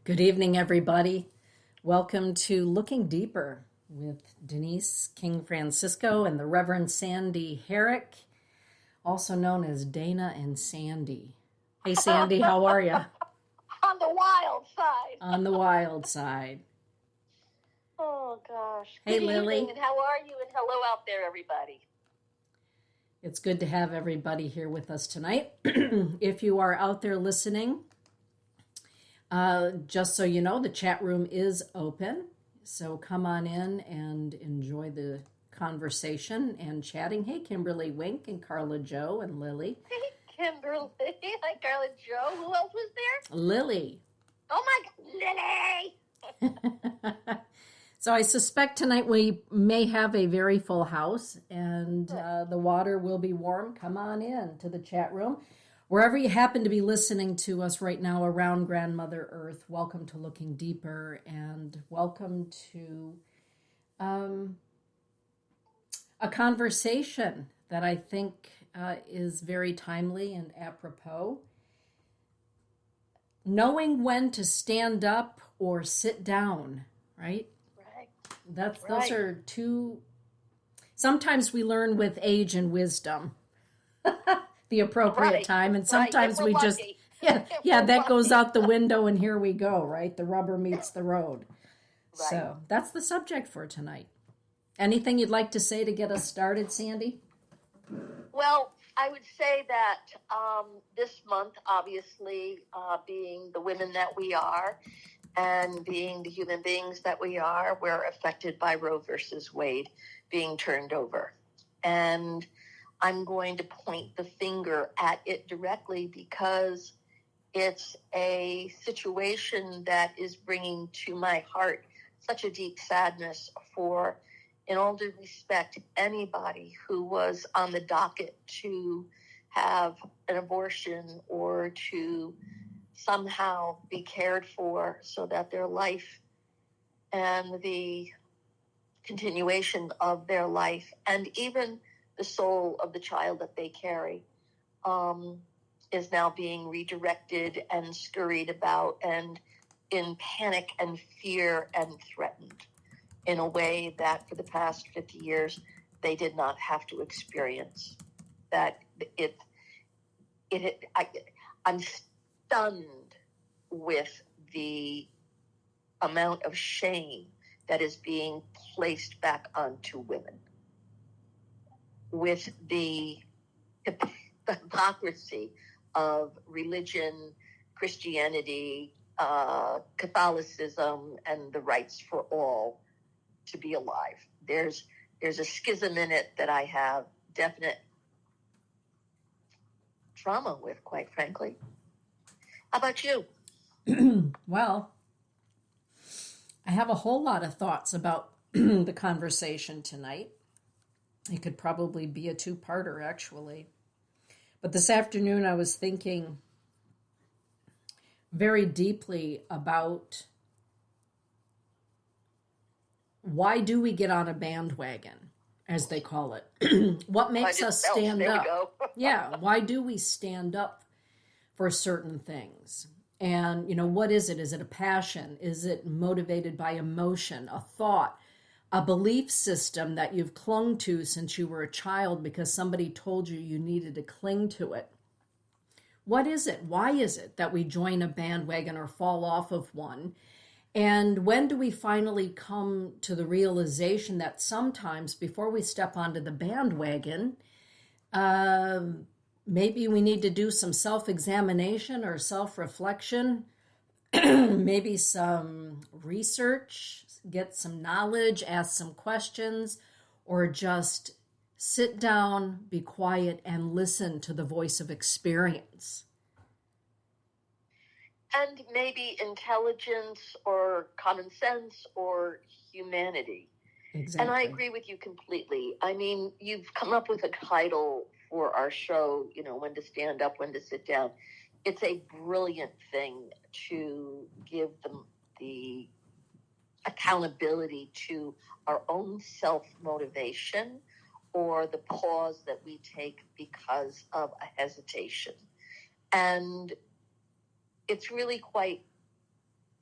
Good evening, everybody. Welcome to Looking Deeper with Denise King Francisco and the Reverend Sandy Herrick, also known as Dana and Sandy. Hey, Sandy, how are you? On the wild side. On the wild side. Oh, gosh. Hey, Good Lily. evening, and how are you? And hello out there, everybody. It's good to have everybody here with us tonight. If you are out there listening, just so you know, the chat room is open. So come on in and enjoy the conversation and chatting. Hey, Kimberly Wink and Carla Joe and Lily. Hey, Kimberly. Hi, Carla Joe. Who else was there? Lily. Oh, my God. Lily. So I suspect tonight we may have a very full house, and the water will be warm. Come on in to the chat room. Wherever you happen to be listening to us right now around Grandmother Earth, welcome to Looking Deeper, and welcome to a conversation that I think is very timely and apropos. Knowing when to stand up or sit down, right? Those are two. Sometimes we learn with age and wisdom the appropriate time, and sometimes we just that goes out the window, and here we go, right? The rubber meets the road. Right. So that's the subject for tonight. Anything you'd like to say to get us started, Sandy? Well, I would say that this month, obviously, being the women that we are, and being the human beings that we are, we're affected by Roe versus Wade being turned over. And I'm going to point the finger at it directly because it's a situation that is bringing to my heart such a deep sadness for, in all due respect, anybody who was on the docket to have an abortion or to somehow be cared for so that their life and the continuation of their life and even the soul of the child that they carry is now being redirected and scurried about and in panic and fear and threatened in a way that for the past 50 years they did not have to experience. That I'm stunned with the amount of shame that is being placed back onto women, with the hypocrisy of religion, Christianity, Catholicism, and the rights for all to be alive. There's a schism in it that I have definite trauma with, quite frankly. How about you? Well, I have a whole lot of thoughts about the conversation tonight. It could probably be a two-parter, actually. But this afternoon I was thinking very deeply about why do we get on a bandwagon, as they call it? What makes us stand up? Yeah, why do we stand up for certain things? And, what is it? Is it a passion? Is it motivated by emotion, a thought, a belief system that you've clung to since you were a child because somebody told you you needed to cling to it? What is it? Why is it that we join a bandwagon or fall off of one? And when do we finally come to the realization that sometimes before we step onto the bandwagon, maybe we need to do some self-examination or self-reflection, maybe some research, get some knowledge, ask some questions, or just sit down, be quiet, and listen to the voice of experience. And maybe intelligence or common sense or humanity. Exactly. And I agree with you completely. I mean, you've come up with a title for our show, when to stand up, when to sit down. It's a brilliant thing to give them the accountability to our own self-motivation or the pause that we take because of a hesitation. And it's really quite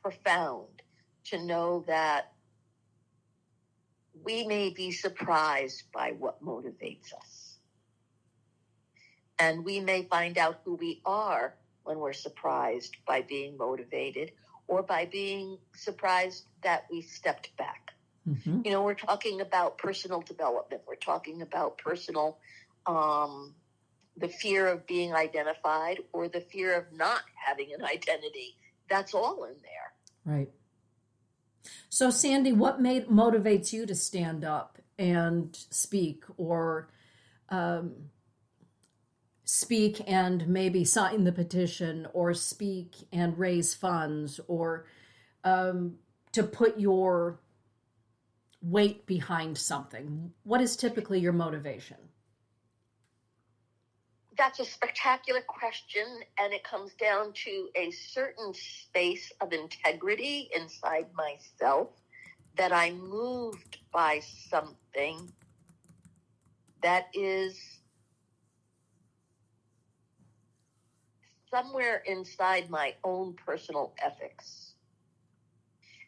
profound to know that we may be surprised by what motivates us. And we may find out who we are when we're surprised by being motivated, or by being surprised that we stepped back. Mm-hmm. You know, we're talking about personal development. We're talking about personal, the fear of being identified or the fear of not having an identity. That's all in there. Right. So, Sandy, what motivates you to stand up and speak, or speak and maybe sign the petition, or speak and raise funds, or to put your weight behind something? What is typically your motivation? That's a spectacular question, and it comes down to a certain space of integrity inside myself, that I'm moved by something that is somewhere inside my own personal ethics.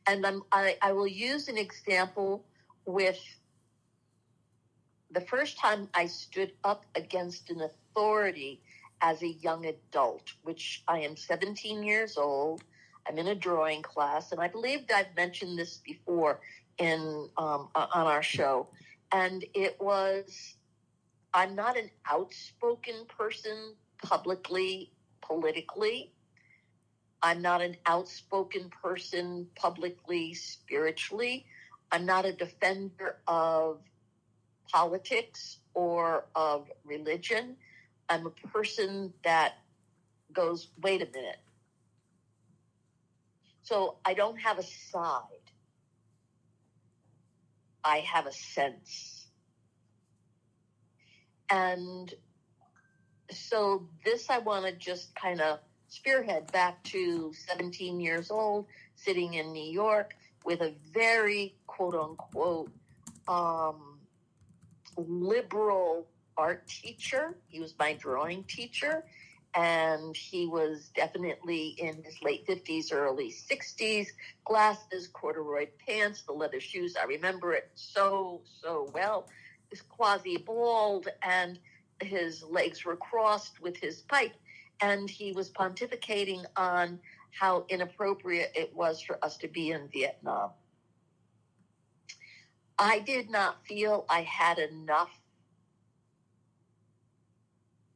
And I will use an example with the first time I stood up against an authority as a young adult, which I am 17 years old. I'm in a drawing class, and I believe I've mentioned this before on our show. And it was, I'm not an outspoken person publicly, politically. I'm not an outspoken person publicly, spiritually. I'm not a defender of politics or of religion. I'm a person that goes, wait a minute. So I don't have a side. I have a sense. And so this, I want to just kind of spearhead back to 17 years old, sitting in New York with a very quote unquote liberal art teacher. He was my drawing teacher, and he was definitely in his late 50s, early 60s, glasses, corduroy pants, the leather shoes. I remember it so well. He was quasi-bald, and his legs were crossed with his pipe, and he was pontificating on how inappropriate it was for us to be in Vietnam. I did not feel I had enough,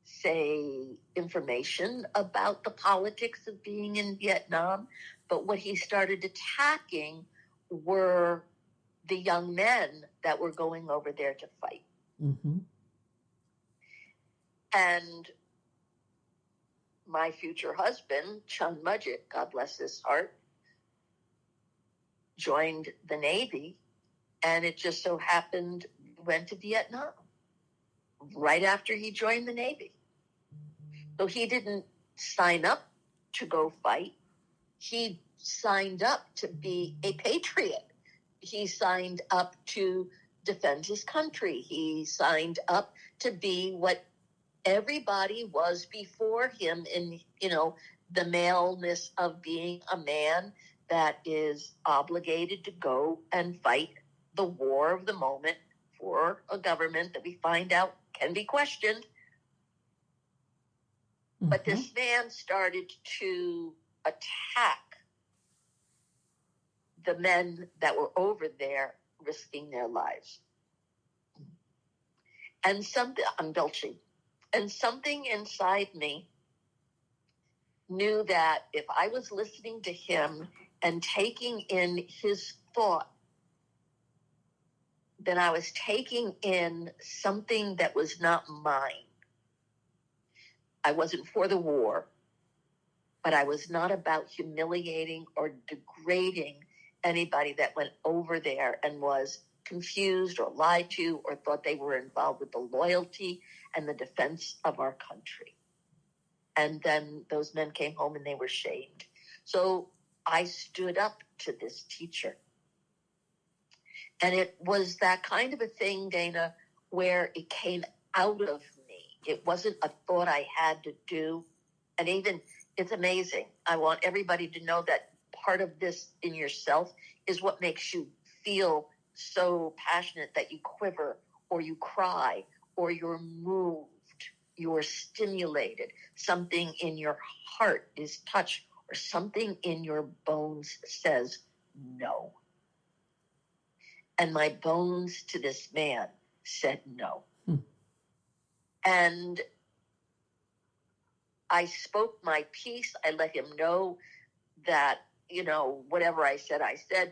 say, information about the politics of being in Vietnam, but what he started attacking were the young men that were going over there to fight. Mm-hmm. And my future husband, Chun Mudgett, God bless his heart, joined the Navy, and it just so happened we went to Vietnam right after he joined the Navy. So he didn't sign up to go fight. He signed up to be a patriot. He signed up to defend his country. He signed up to be what everybody was before him in, the maleness of being a man that is obligated to go and fight the war of the moment for a government that we find out can be questioned. Mm-hmm. But this man started to attack the men that were over there risking their lives. And I'm belching. And something inside me knew that if I was listening to him and taking in his thought, then I was taking in something that was not mine. I wasn't for the war, but I was not about humiliating or degrading anybody that went over there and was confused or lied to or thought they were involved with the loyalty and the defense of our country. And then those men came home and they were shamed. So I stood up to this teacher. And it was that kind of a thing, Dana, where it came out of me. It wasn't a thought I had to do. And even, it's amazing. I want everybody to know that part of this in yourself is what makes you feel so passionate that you quiver or you cry or you're moved, you're stimulated, something in your heart is touched, or something in your bones says no. And my bones to this man said no. And I spoke my piece. I let him know that, whatever I said,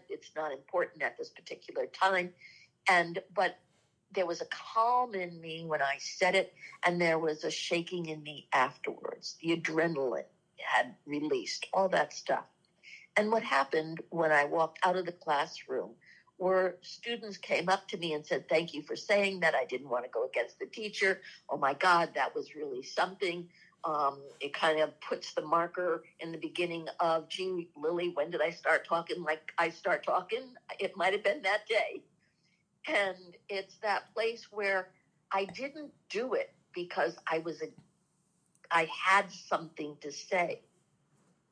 it's not important at this particular time. But there was a calm in me when I said it, and there was a shaking in me afterwards. The adrenaline had released, all that stuff. And what happened when I walked out of the classroom were students came up to me and said, "Thank you for saying that. I didn't want to go against the teacher. Oh my God, that was really something." It kind of puts the marker in the beginning of, gee, Lily, when did I start talking like I start talking? It might have been that day. And it's that place where I didn't do it because I had something to say.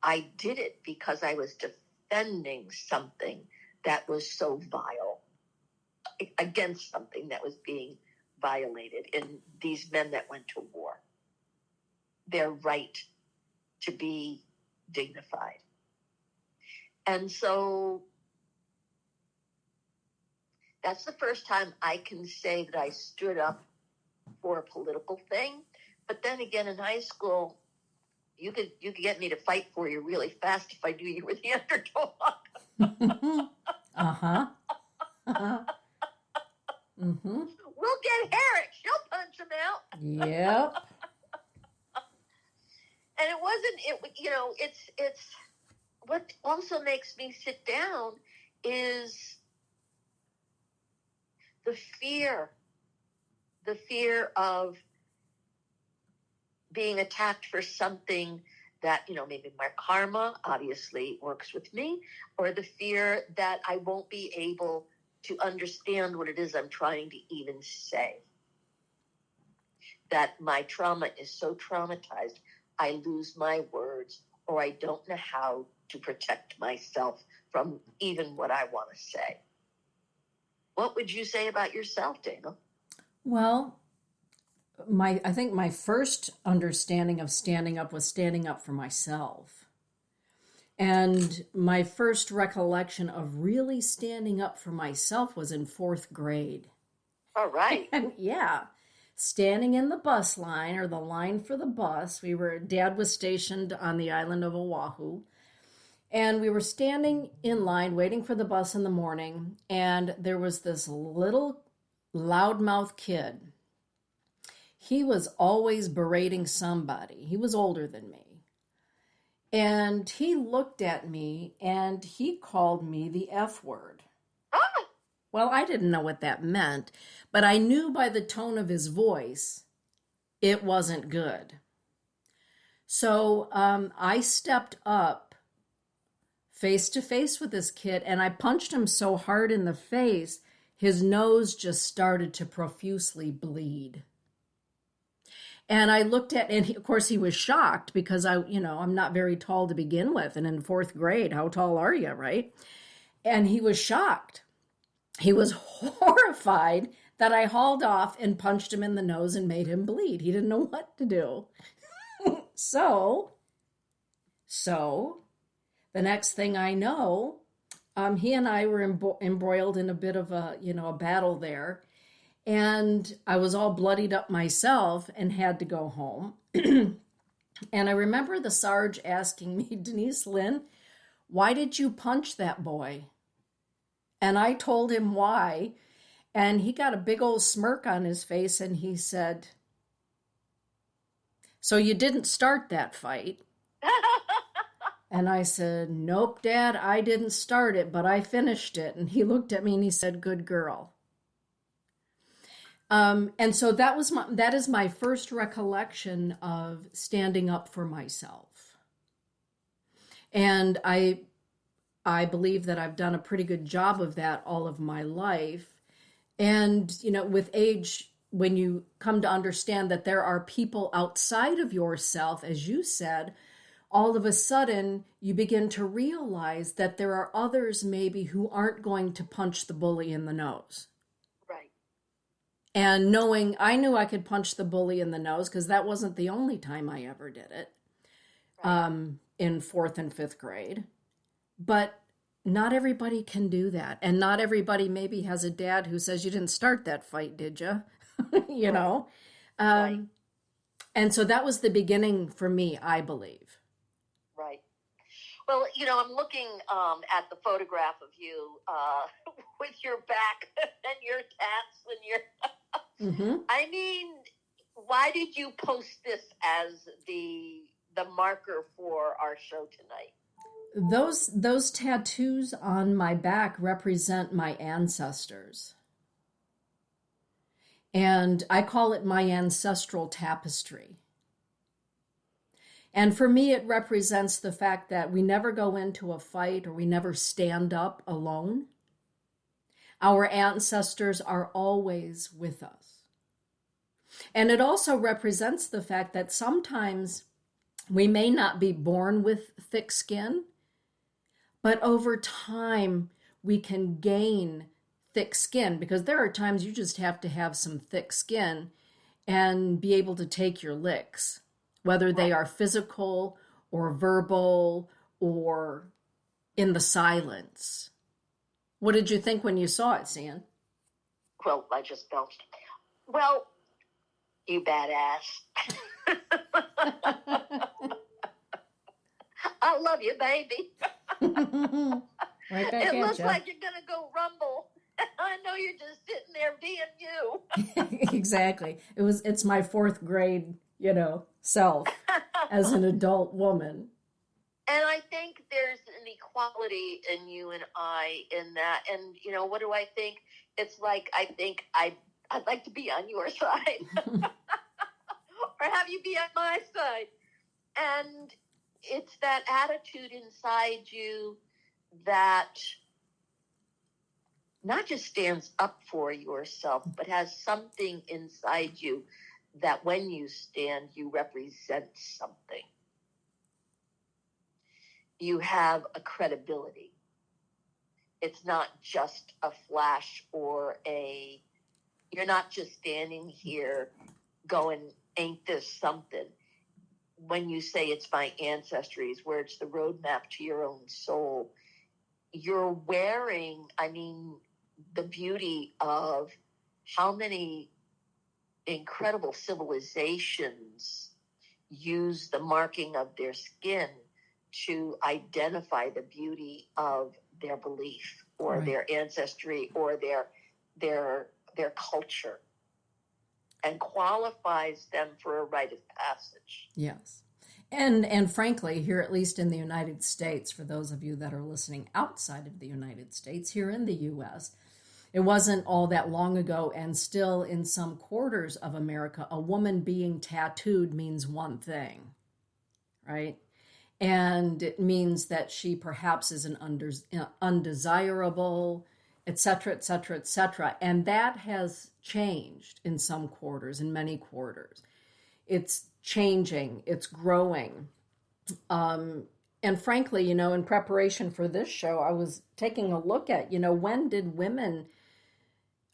I did it because I was defending something that was so vile, against something that was being violated in these men that went to war. Their right to be dignified. And so that's the first time I can say that I stood up for a political thing. But then again, in high school, you could get me to fight for you really fast if I knew you were the underdog. Uh-huh. Uh-huh. Mm-hmm. We'll get Harriet. She'll punch him out. Yep. And it's what also makes me sit down is the fear of being attacked for something that, maybe my karma obviously works with me, or the fear that I won't be able to understand what it is I'm trying to even say. That my trauma is so traumatized, I lose my words, or I don't know how to protect myself from even what I want to say. What would you say about yourself, Dana? Well, I think my first understanding of standing up was standing up for myself. And my first recollection of really standing up for myself was in 4th grade. All right. And yeah, standing in the bus line, or the line for the bus. Dad was stationed on the island of Oahu. And we were standing in line waiting for the bus in the morning. And there was this little loudmouth kid. He was always berating somebody. He was older than me. And he looked at me and he called me the F word. Ah! Well, I didn't know what that meant, but I knew by the tone of his voice, it wasn't good. So I stepped up face to face with this kid, and I punched him so hard in the face, his nose just started to profusely bleed. And I looked at, and of course he was shocked because I'm not very tall to begin with. And in 4th grade, how tall are you, right? And he was shocked. He was horrified that I hauled off and punched him in the nose and made him bleed. He didn't know what to do. So the next thing I know, he and I were embroiled in a bit of a battle there. And I was all bloodied up myself and had to go home. And I remember the Sarge asking me, "Denise Lynn, why did you punch that boy?" And I told him why. And he got a big old smirk on his face and he said, "So you didn't start that fight?" And I said, "Nope, Dad, I didn't start it, but I finished it." And he looked at me and he said, "Good girl." And so that is my first recollection of standing up for myself. And I believe that I've done a pretty good job of that all of my life. And, with age, when you come to understand that there are people outside of yourself, as you said, all of a sudden you begin to realize that there are others maybe who aren't going to punch the bully in the nose. Right. And knowing, I knew I could punch the bully in the nose because that wasn't the only time I ever did it, right. In 4th and 5th grade. But not everybody can do that. And not everybody maybe has a dad who says, you didn't start that fight, did you? You right. know? Right. And so that was the beginning for me, I believe. Right. Well, I'm looking at the photograph of you with your back and your tats and your... Mm-hmm. I mean, why did you post this as the marker for our show tonight? Those tattoos on my back represent my ancestors. And I call it my ancestral tapestry. And for me, it represents the fact that we never go into a fight or we never stand up alone. Our ancestors are always with us. And it also represents the fact that sometimes we may not be born with thick skin, but over time we can gain thick skin, because there are times you just have to have some thick skin and be able to take your licks, whether they are physical or verbal or in the silence. What did you think when you saw it, San? Well, I just bounced. Well, you badass. I love you, baby. Right back it looks you. like you're going to go rumble. I know you're just sitting there being you. Exactly. It's my 4th grade, self as an adult woman. And I think there's an equality in you and I in that. And, what do I think? It's like, I think I'd like to be on your side or have you be on my side. And it's that attitude inside you that not just stands up for yourself, but has something inside you that when you stand, you represent something. You have a credibility. It's not just a flash or you're not just standing here going, ain't this something? When you say it's my ancestries, where it's the roadmap to your own soul, you're wearing, the beauty of how many incredible civilizations use the marking of their skin to identify the beauty of their belief or right. their ancestry or their culture, and qualifies them for a rite of passage. Yes. And frankly, here, at least in the United States, for those of you that are listening outside of the United States, here in the U.S., it wasn't all that long ago, and still in some quarters of America, a woman being tattooed means one thing, right? And it means that she perhaps is an undesirable, et cetera, et cetera, et cetera. And that has changed in some quarters, in many quarters. It's changing, it's growing. And frankly, in preparation for this show, I was taking a look at, when did women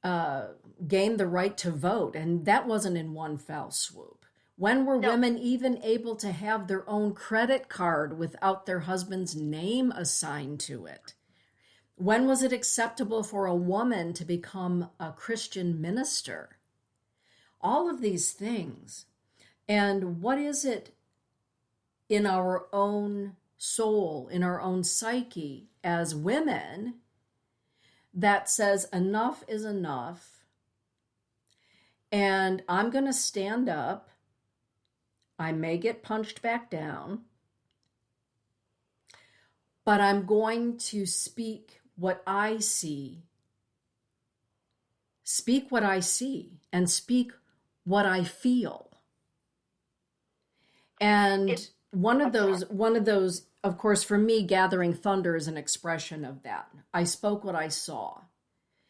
gain the right to vote? And that wasn't in one fell swoop. When were women even able to have their own credit card without their husband's name assigned to it? When was it acceptable for a woman to become a Christian minister? All of these things. And what is it in our own soul, in our own psyche as women that says enough is enough, and I'm going to stand up. I may get punched back down, but I'm going to speak what I see. Speak what I see and speak what I feel. And one of those, of course, for me, Gathering Thunder is an expression of that. I spoke what I saw.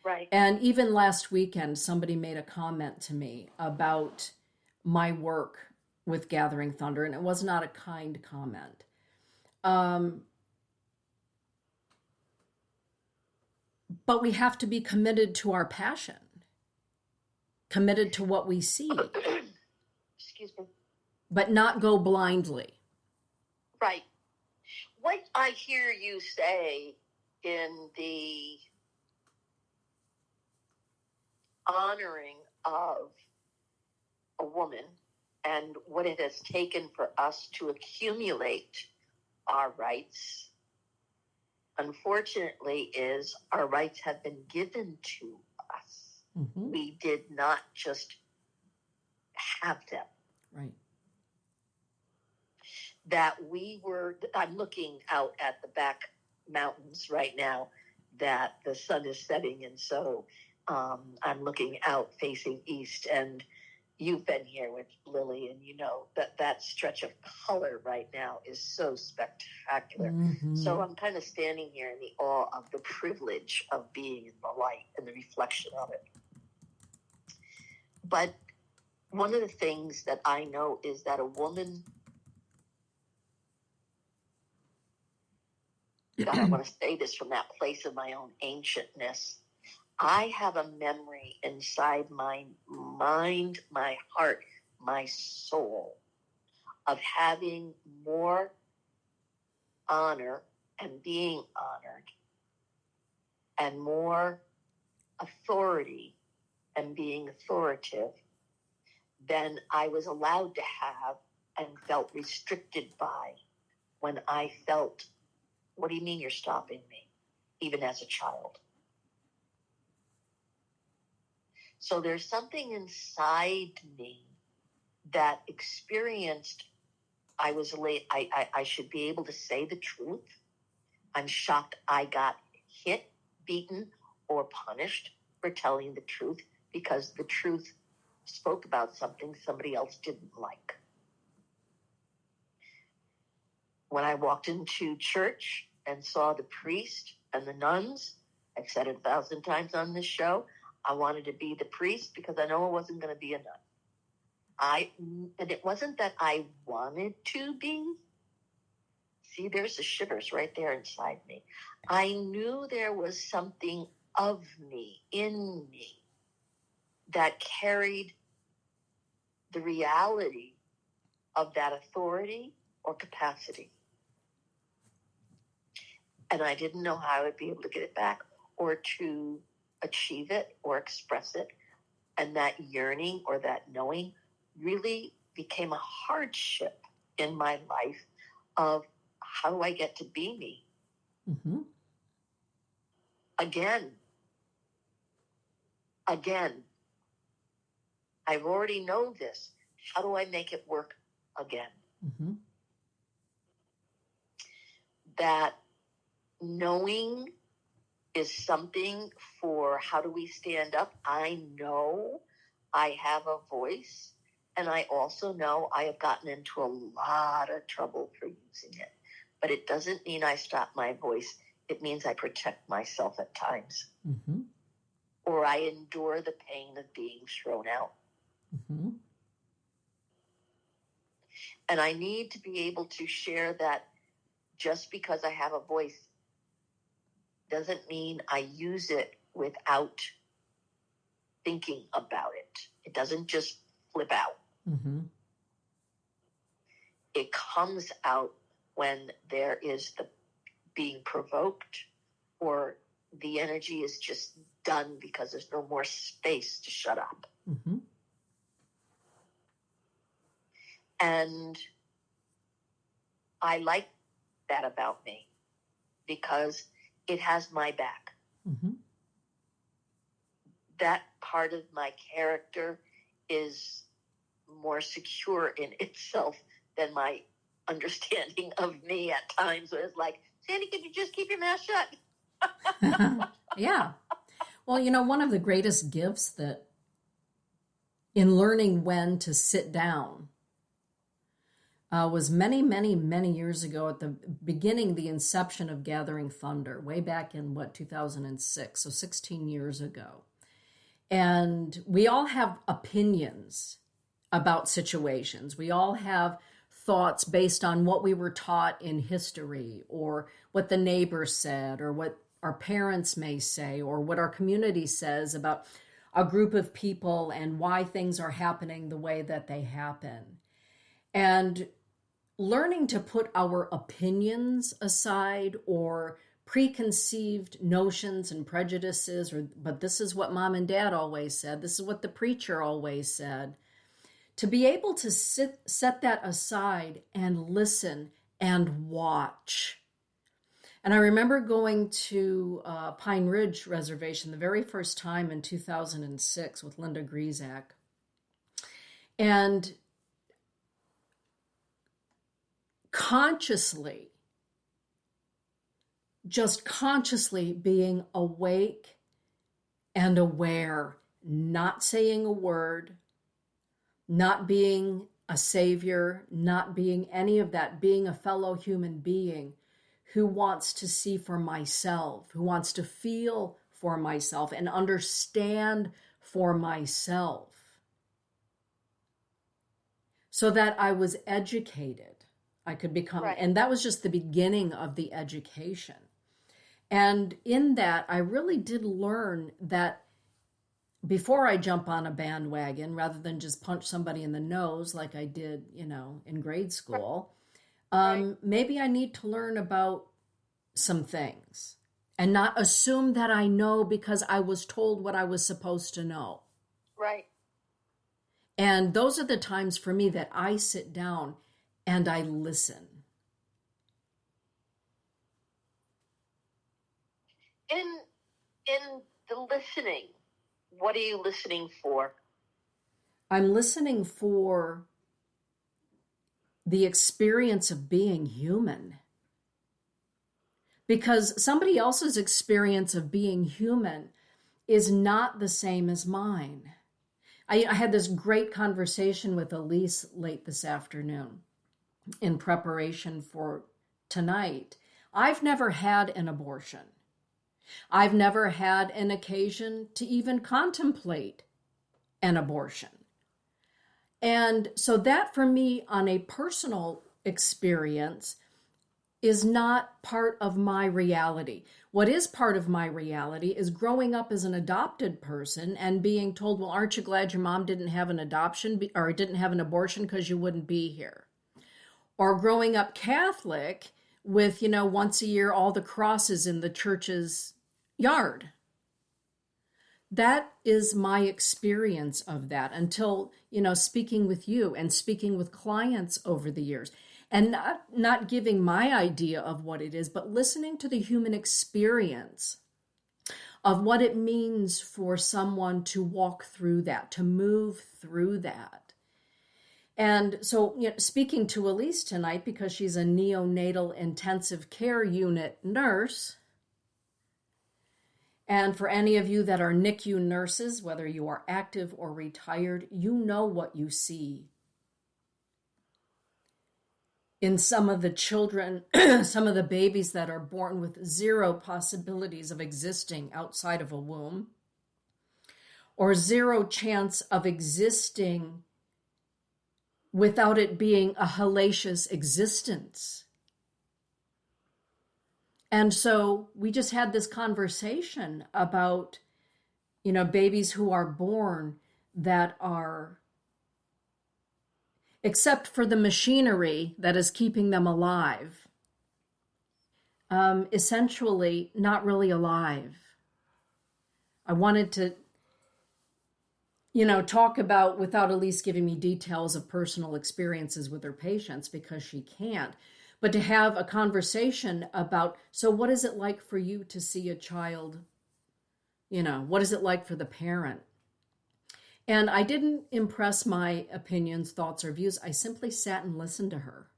Right. And even last weekend, somebody made a comment to me about my work with Gathering Thunder, and it was not a kind comment. But we have to be committed to our passion, committed to what we see. Excuse me. But not go blindly. Right. What I hear you say in the honoring of a woman and what it has taken for us to accumulate our rights, unfortunately, is our rights have been given to us. Mm-hmm. We did not just have them. Right. That we were, I'm looking out at the back mountains right now that the sun is setting, and so I'm looking out facing east, and you've been here with Lily, and you know that stretch of color right now is so spectacular. Mm-hmm. So I'm kind of standing here in the awe of the privilege of being in the light and the reflection of it. But one of the things that I know is that a woman, God, I want to say this from that place of my own ancientness. I have a memory inside my mind, my heart, my soul of having more honor and being honored and more authority and being authoritative than I was allowed to have and felt restricted by when I felt, what do you mean you're stopping me? Even as a child. So there's something inside me that experienced I was late. I should be able to say the truth. I'm shocked I got hit, beaten, or punished for telling the truth because the truth spoke about something somebody else didn't like. When I walked into church and saw the priest and the nuns, I've said it 1,000 times on this show, I wanted to be the priest because I know I wasn't going to be a nun. And it wasn't that I wanted to be. See, there's the shivers right there inside me. I knew there was something of me, in me, that carried the reality of that authority or capacity. And I didn't know how I would be able to get it back or to achieve it or express it. And that yearning or that knowing really became a hardship in my life of how do I get to be me? Mm-hmm. Again, I've already known this. How do I make it work again? Mm-hmm. That knowing is something for how do we stand up? I know I have a voice, and I also know I have gotten into a lot of trouble for using it. But it doesn't mean I stop my voice. It means I protect myself at times. Mm-hmm. Or I endure the pain of being thrown out. Mm-hmm. And I need to be able to share that just because I have a voice doesn't mean I use it without thinking about it. It doesn't just flip out. Mm-hmm. It comes out when there is the being provoked or the energy is just done because there's no more space to shut up. Mm-hmm. And I like that about me because it has my back. Mm-hmm. That part of my character is more secure in itself than my understanding of me at times. Where it's like, Sandy, could you just keep your mouth shut? Yeah. Well, you know, one of the greatest gifts that in learning when to sit down was many, many, many years ago at the beginning, the inception of Gathering Thunder, way back in, 2006, so 16 years ago. And we all have opinions about situations. We all have thoughts based on what we were taught in history, or what the neighbors said, or what our parents may say, or what our community says about a group of people and why things are happening the way that they happen. And learning to put our opinions aside, or preconceived notions and prejudices, but this is what mom and dad always said, this is what the preacher always said, to be able to set that aside and listen and watch. And I remember going to Pine Ridge Reservation the very first time in 2006 with Linda Griezak. And just consciously being awake and aware, not saying a word, not being a savior, not being any of that, being a fellow human being who wants to see for myself, who wants to feel for myself and understand for myself, so that I was educated. I could become, right. And that was just the beginning of the education. And in that, I really did learn that before I jump on a bandwagon, rather than just punch somebody in the nose like I did, in grade school, right. Maybe I need to learn about some things and not assume that I know because I was told what I was supposed to know. Right. And those are the times for me that I sit down and I listen. In the listening, what are you listening for? I'm listening for the experience of being human. Because somebody else's experience of being human is not the same as mine. I had this great conversation with Elise late this afternoon in preparation for tonight. I've never had an abortion. I've never had an occasion to even contemplate an abortion. And so that for me, on a personal experience, is not part of my reality. What is part of my reality is growing up as an adopted person and being told, well, aren't you glad your mom didn't have an adoption or didn't have an abortion because you wouldn't be here? Or growing up Catholic with, once a year, all the crosses in the church's yard. That is my experience of that until, speaking with you and speaking with clients over the years. And not giving my idea of what it is, but listening to the human experience of what it means for someone to walk through that, to move through that. And so, speaking to Elise tonight, because she's a neonatal intensive care unit nurse, and for any of you that are NICU nurses, whether you are active or retired, you know what you see in some of the children, some of the babies that are born with zero possibilities of existing outside of a womb, or zero chance of existing without it being a hellacious existence. And so we just had this conversation about, babies who are born that are, except for the machinery that is keeping them alive, essentially not really alive. I wanted to, talk about, without Elise giving me details of personal experiences with her patients, because she can't, but to have a conversation about, so what is it like for you to see a child? What is it like for the parent? And I didn't impress my opinions, thoughts, or views. I simply sat and listened to her.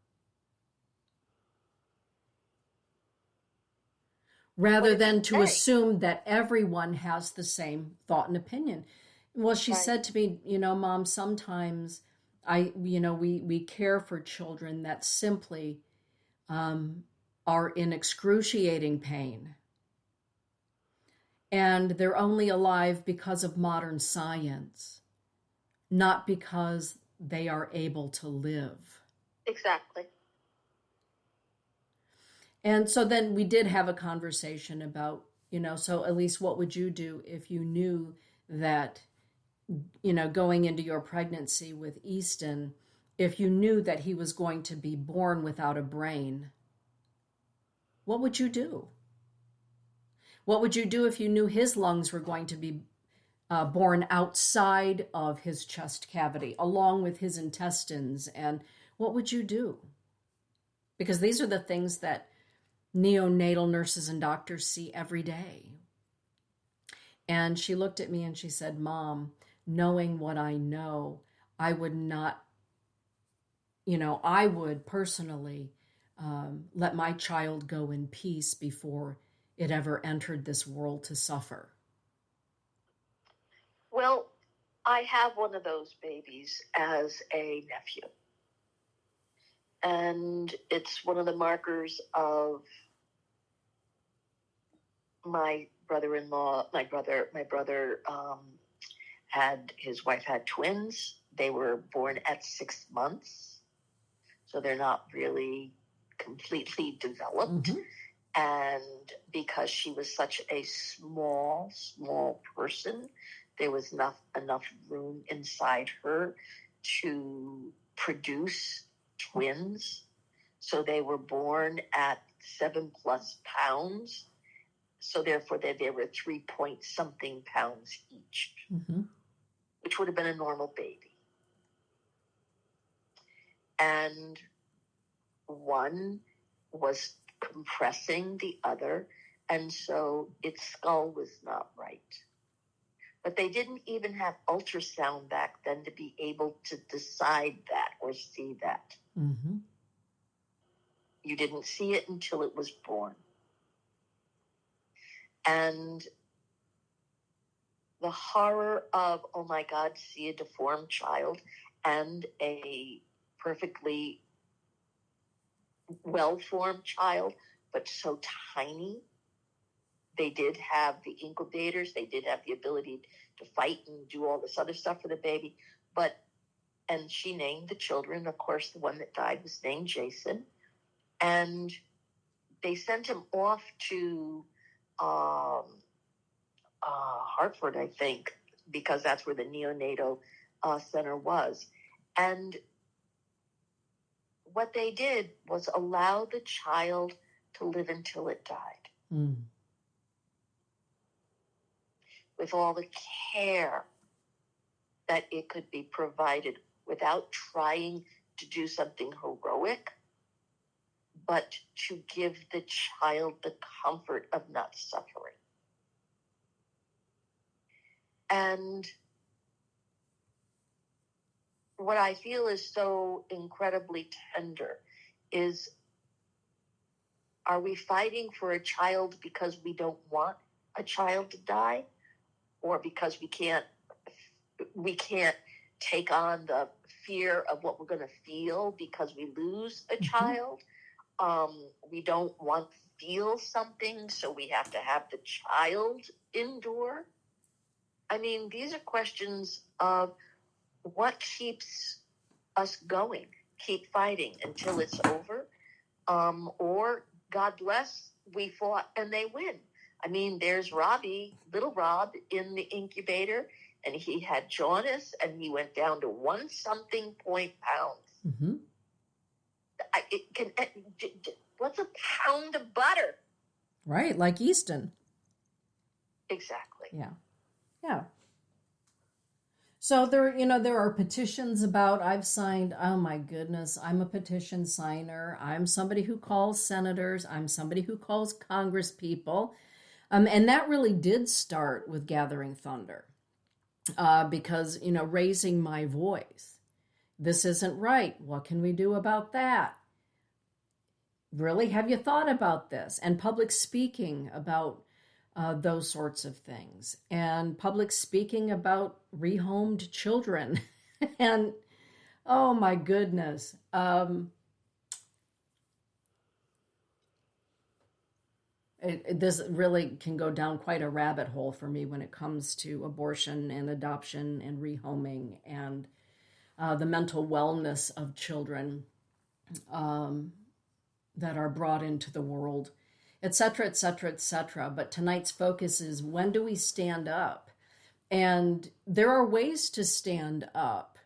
Rather than to assume that everyone has the same thought and opinion. Well, she said to me, Mom, sometimes we care for children that simply are in excruciating pain. And they're only alive because of modern science, not because they are able to live. Exactly. And so then we did have a conversation about, so at least what would you do if you knew that, going into your pregnancy with Easton, if you knew that he was going to be born without a brain, what would you do? What would you do if you knew his lungs were going to be born outside of his chest cavity, along with his intestines? And what would you do? Because these are the things that neonatal nurses and doctors see every day. And she looked at me and she said, Mom, knowing what I know, I would not, I would personally let my child go in peace before it ever entered this world to suffer. Well, I have one of those babies as a nephew. And it's one of the markers of my brother-in-law. My brother his wife had twins. They were born at 6 months. So they're not really completely developed. Mm-hmm. And because she was such a small person, there was enough room inside her to produce twins. So they were born at 7+ pounds. So therefore they were 3-point-something pounds each, mm-hmm. which would have been a normal baby. And one was compressing the other, and so its skull was not right. But they didn't even have ultrasound back then to be able to decide that or see that. Mm-hmm. You didn't see it until it was born. And the horror of, oh my God, see a deformed child and a perfectly well-formed child, but so tiny. They did have the incubators. They did have the ability to fight and do all this other stuff for the baby. And she named the children. Of course, the one that died was named Jason. And they sent him off to Hartford, I think, because that's where the neonatal center was. And what they did was allow the child to live until it died. Mm. With all the care that it could be provided without trying to do something heroic, but to give the child the comfort of not suffering. And what I feel is so incredibly tender is, are we fighting for a child because we don't want a child to die, or because we can't take on the fear of what we're going to feel because we lose a child? We don't want to feel something, so we have to have the child endure. I mean, these are questions of what keeps us going, keep fighting until it's over, or God bless, we fought and they win. I mean, there's Robbie, little Rob, in the incubator, and he had jaundice, and he went down to 1-something point pounds. Mm-hmm. What's a pound of butter? Right, like Easton. Exactly. Yeah. So there are petitions about, I've signed, oh my goodness, I'm a petition signer. I'm somebody who calls senators. I'm somebody who calls Congress people. And that really did start with Gathering Thunder, because, raising my voice. This isn't right. What can we do about that? Really, have you thought about this? And public speaking about those sorts of things, and public speaking about rehomed children. And oh my goodness, this really can go down quite a rabbit hole for me when it comes to abortion and adoption and rehoming and the mental wellness of children. that are brought into the world, etc., etc., etc. But tonight's focus is, when do we stand up? And there are ways to stand up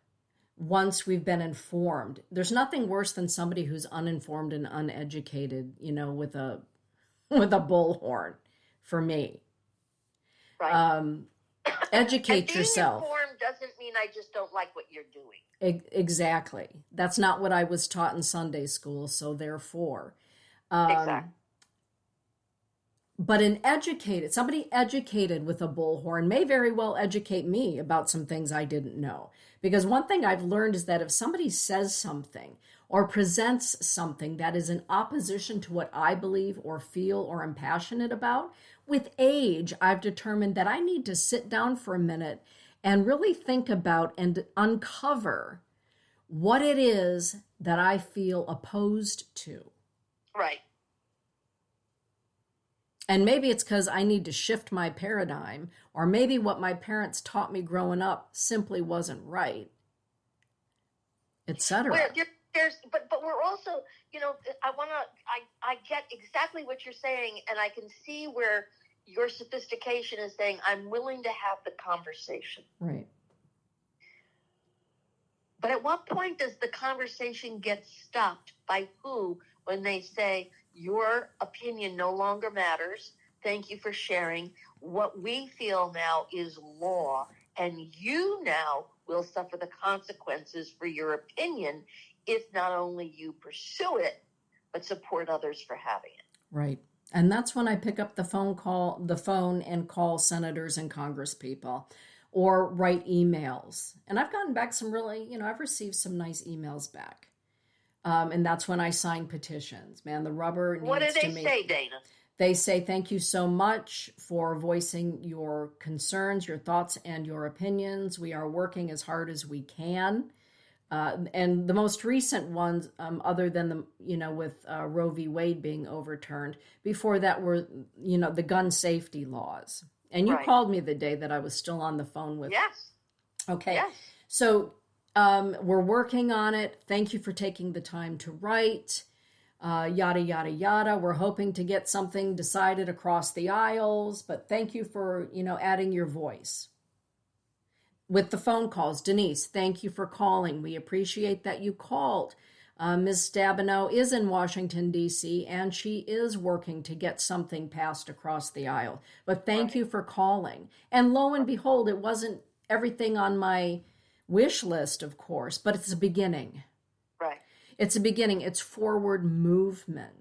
once we've been informed. There's nothing worse than somebody who's uninformed and uneducated, with a bullhorn, for me. Right. Educate yourself. Being informed doesn't mean I just don't like what you're doing. Exactly. That's not what I was taught in Sunday school, so therefore. Exactly. But somebody educated with a bullhorn may very well educate me about some things I didn't know. Because one thing I've learned is that if somebody says something or presents something that is in opposition to what I believe or feel or am passionate about, with age, I've determined that I need to sit down for a minute and really think about and uncover what it is that I feel opposed to. Right. And maybe it's because I need to shift my paradigm, or maybe what my parents taught me growing up simply wasn't right, etc. But we're also, I get exactly what you're saying, and I can see where your sophistication is saying, I'm willing to have the conversation. Right. But at what point does the conversation get stopped? By who? When they say, your opinion no longer matters. Thank you for sharing. What we feel now is law, and you now will suffer the consequences for your opinion if not only you pursue it, but support others for having it. Right. And that's when I pick up the phone and call senators and congresspeople, or write emails. And I've gotten back some really, I've received some nice emails back. And that's when I sign petitions. Man, the rubber needs to What do they say, Dana? They say, thank you so much for voicing your concerns, your thoughts, and your opinions. We are working as hard as we can. And the most recent ones, other than with Roe v. Wade being overturned, before that were, the gun safety laws. And you called me the day that I was still on the phone with. Yes. Okay. Yes. So we're working on it. Thank you for taking the time to write. Yada, yada, yada. We're hoping to get something decided across the aisles, but thank you for, adding your voice. With the phone calls, Denise, thank you for calling. We appreciate that you called. Ms. Stabenow is in Washington, D.C., and she is working to get something passed across the aisle. But thank you for calling. And lo and behold, it wasn't everything on my wish list, of course, but it's a beginning. Right. It's a beginning. It's forward movement.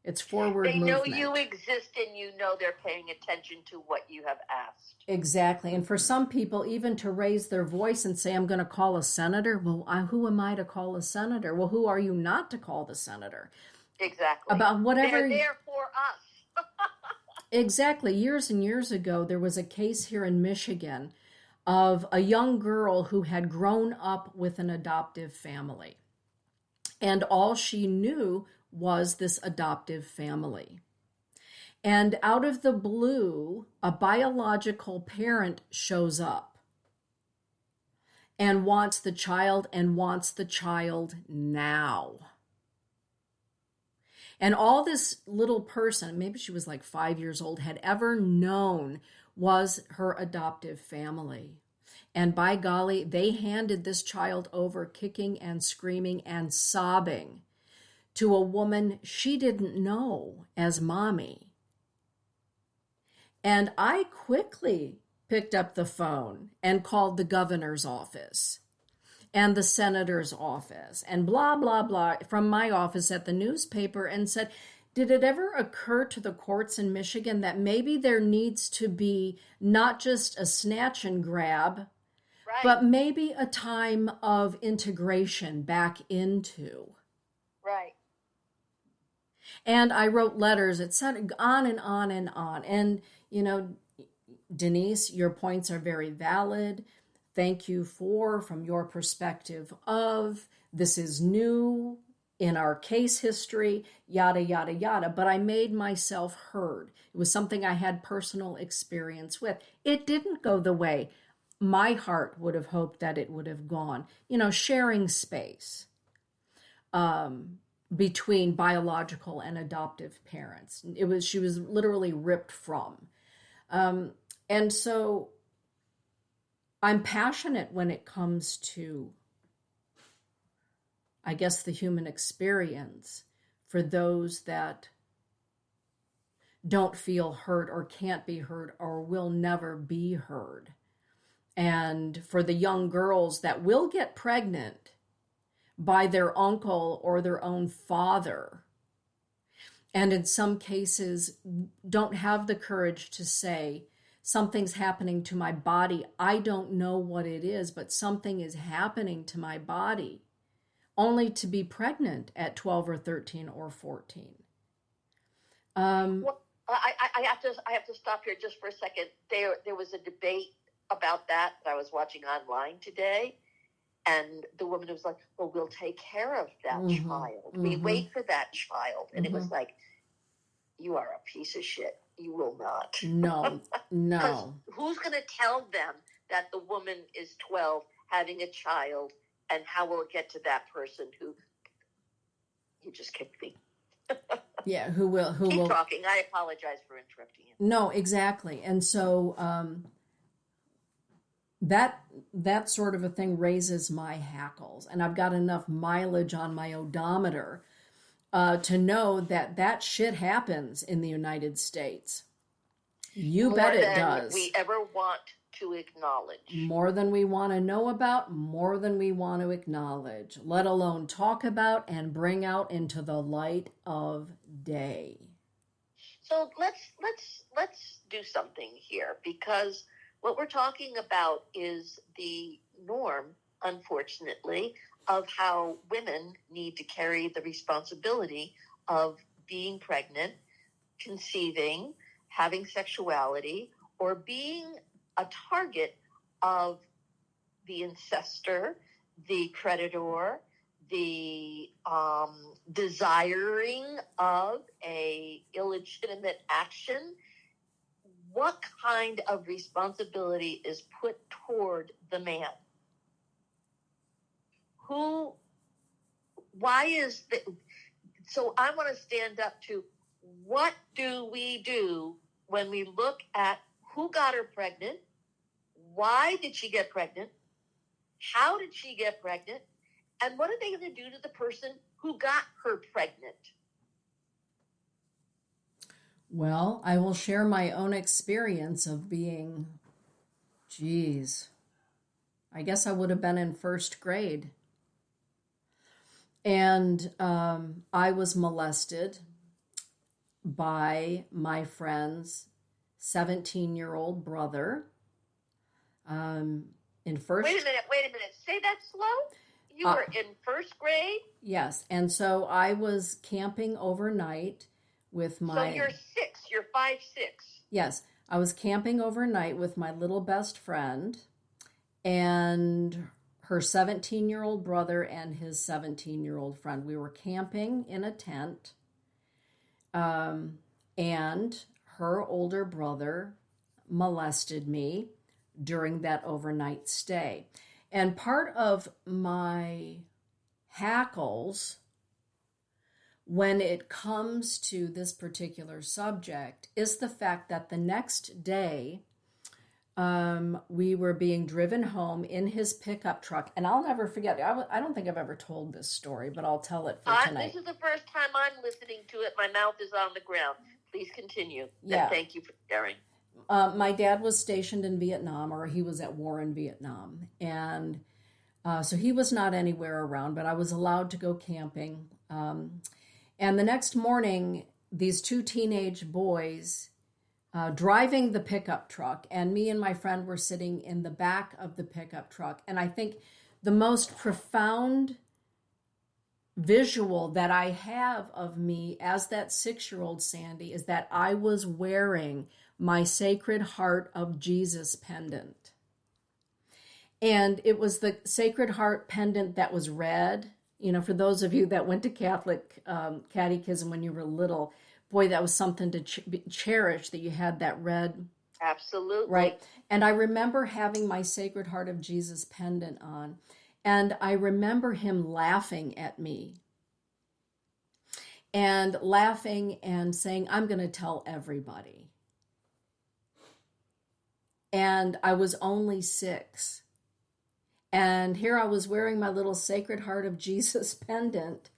It's forward movement. They know you exist, and they're paying attention to what you have asked. Exactly. And for some people, even to raise their voice and say, I'm going to call a senator. Well, who am I to call a senator? Well, who are you not to call the senator? Exactly. About whatever. They're there for us. Exactly. Years and years ago, there was a case here in Michigan of a young girl who had grown up with an adoptive family. And all she knew was this adoptive family. And out of the blue, a biological parent shows up and wants the child now. And all this little person, maybe she was like 5 years old, had ever known was her adoptive family. And by golly, they handed this child over kicking and screaming and sobbing to a woman she didn't know as mommy. And I quickly picked up the phone and called the governor's office and the senator's office and blah, blah, blah from my office at the newspaper and said, did it ever occur to the courts in Michigan that maybe there needs to be not just a snatch and grab, but maybe a time of integration back into? Right. And I wrote letters, it said on and on and on. And, Denise, your points are very valid. Thank you from your perspective of, this is new in our case history, yada, yada, yada. But I made myself heard. It was something I had personal experience with. It didn't go the way my heart would have hoped that it would have gone. Sharing space. between biological and adoptive parents. She was literally ripped from. And so I'm passionate when it comes to, I guess, the human experience for those that don't feel heard or can't be heard or will never be heard. And for the young girls that will get pregnant by their uncle or their own father, and in some cases don't have the courage to say, something's happening to my body. I don't know what it is, but something is happening to my body, only to be pregnant at 12 or 13 or 14. Well, I have to stop here just for a second. There was a debate about that I was watching online today, and the woman was like, "Well, we'll take care of that child. We wait for that child," and it was like, "You are a piece of shit. You will not." No. Because who's going to tell them that the woman is 12 having a child, and how will it get to that person who you just kicked me? Yeah, who will Keep talking. I apologize for interrupting you. No, exactly. And so that sort of a thing raises my hackles, and I've got enough mileage on my odometer to know that shit happens in the United States. You bet it does. We ever want to acknowledge. More than we want to know about, more than we want to acknowledge, let alone talk about and bring out into the light of day. So let's do something here, because what we're talking about is the norm, unfortunately, of how women need to carry the responsibility of being pregnant, conceiving, having sexuality, or being a target of the incestor, the predator, the desiring of a illegitimate action. What kind of responsibility is put toward the man? So I want to stand up to, what do we do when we look at who got her pregnant? Why did she get pregnant? How did she get pregnant? And what are they going to do to the person who got her pregnant? Well, I will share my own experience of being, I guess I would have been in first grade. And I was molested by my friend's 17-year-old brother. In first. Wait a minute. Say that slow. You were in first grade? Yes. And so I was camping overnight with my... So you're 6. You're 5'6". Yes. I was camping overnight with my little best friend and her 17-year-old brother and his 17-year-old friend. We were camping in a tent, and her older brother molested me during that overnight stay. And part of my hackles when it comes to this particular subject is the fact that the next day we were being driven home in his pickup truck. And I'll never forget, I don't think I've ever told this story, but I'll tell it for tonight. This is the first time I'm listening to it. My mouth is on the ground. Please continue. Yeah. And thank you for sharing. My dad was stationed in Vietnam, or he was at war in Vietnam. And so he was not anywhere around, but I was allowed to go camping. And the next morning, these 2 teenage boys driving the pickup truck, and me and my friend were sitting in the back of the pickup truck. And I think the most profound visual that I have of me as that 6-year-old Sandy is that I was wearing my Sacred Heart of Jesus pendant. And it was the Sacred Heart pendant that was red. You know, for those of you that went to Catholic catechism when you were little, boy, that was something to cherish, that you had that red. Absolutely. Right. And I remember having my Sacred Heart of Jesus pendant on. And I remember him laughing at me and laughing and saying, I'm going to tell everybody. And I was only 6. And here I was wearing my little Sacred Heart of Jesus pendant,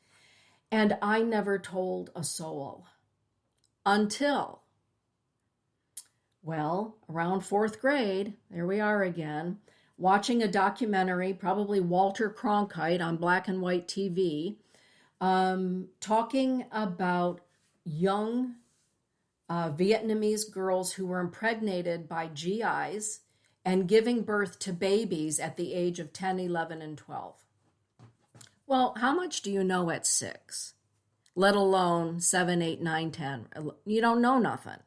and I never told a soul until, well, around 4th grade, there we are again, watching a documentary, probably Walter Cronkite on black and white TV, talking about young Vietnamese girls who were impregnated by GIs and giving birth to babies at the age of 10, 11, and 12. Well, how much do you know at 6? Let alone 7, 8, 9, 10. You don't know nothing.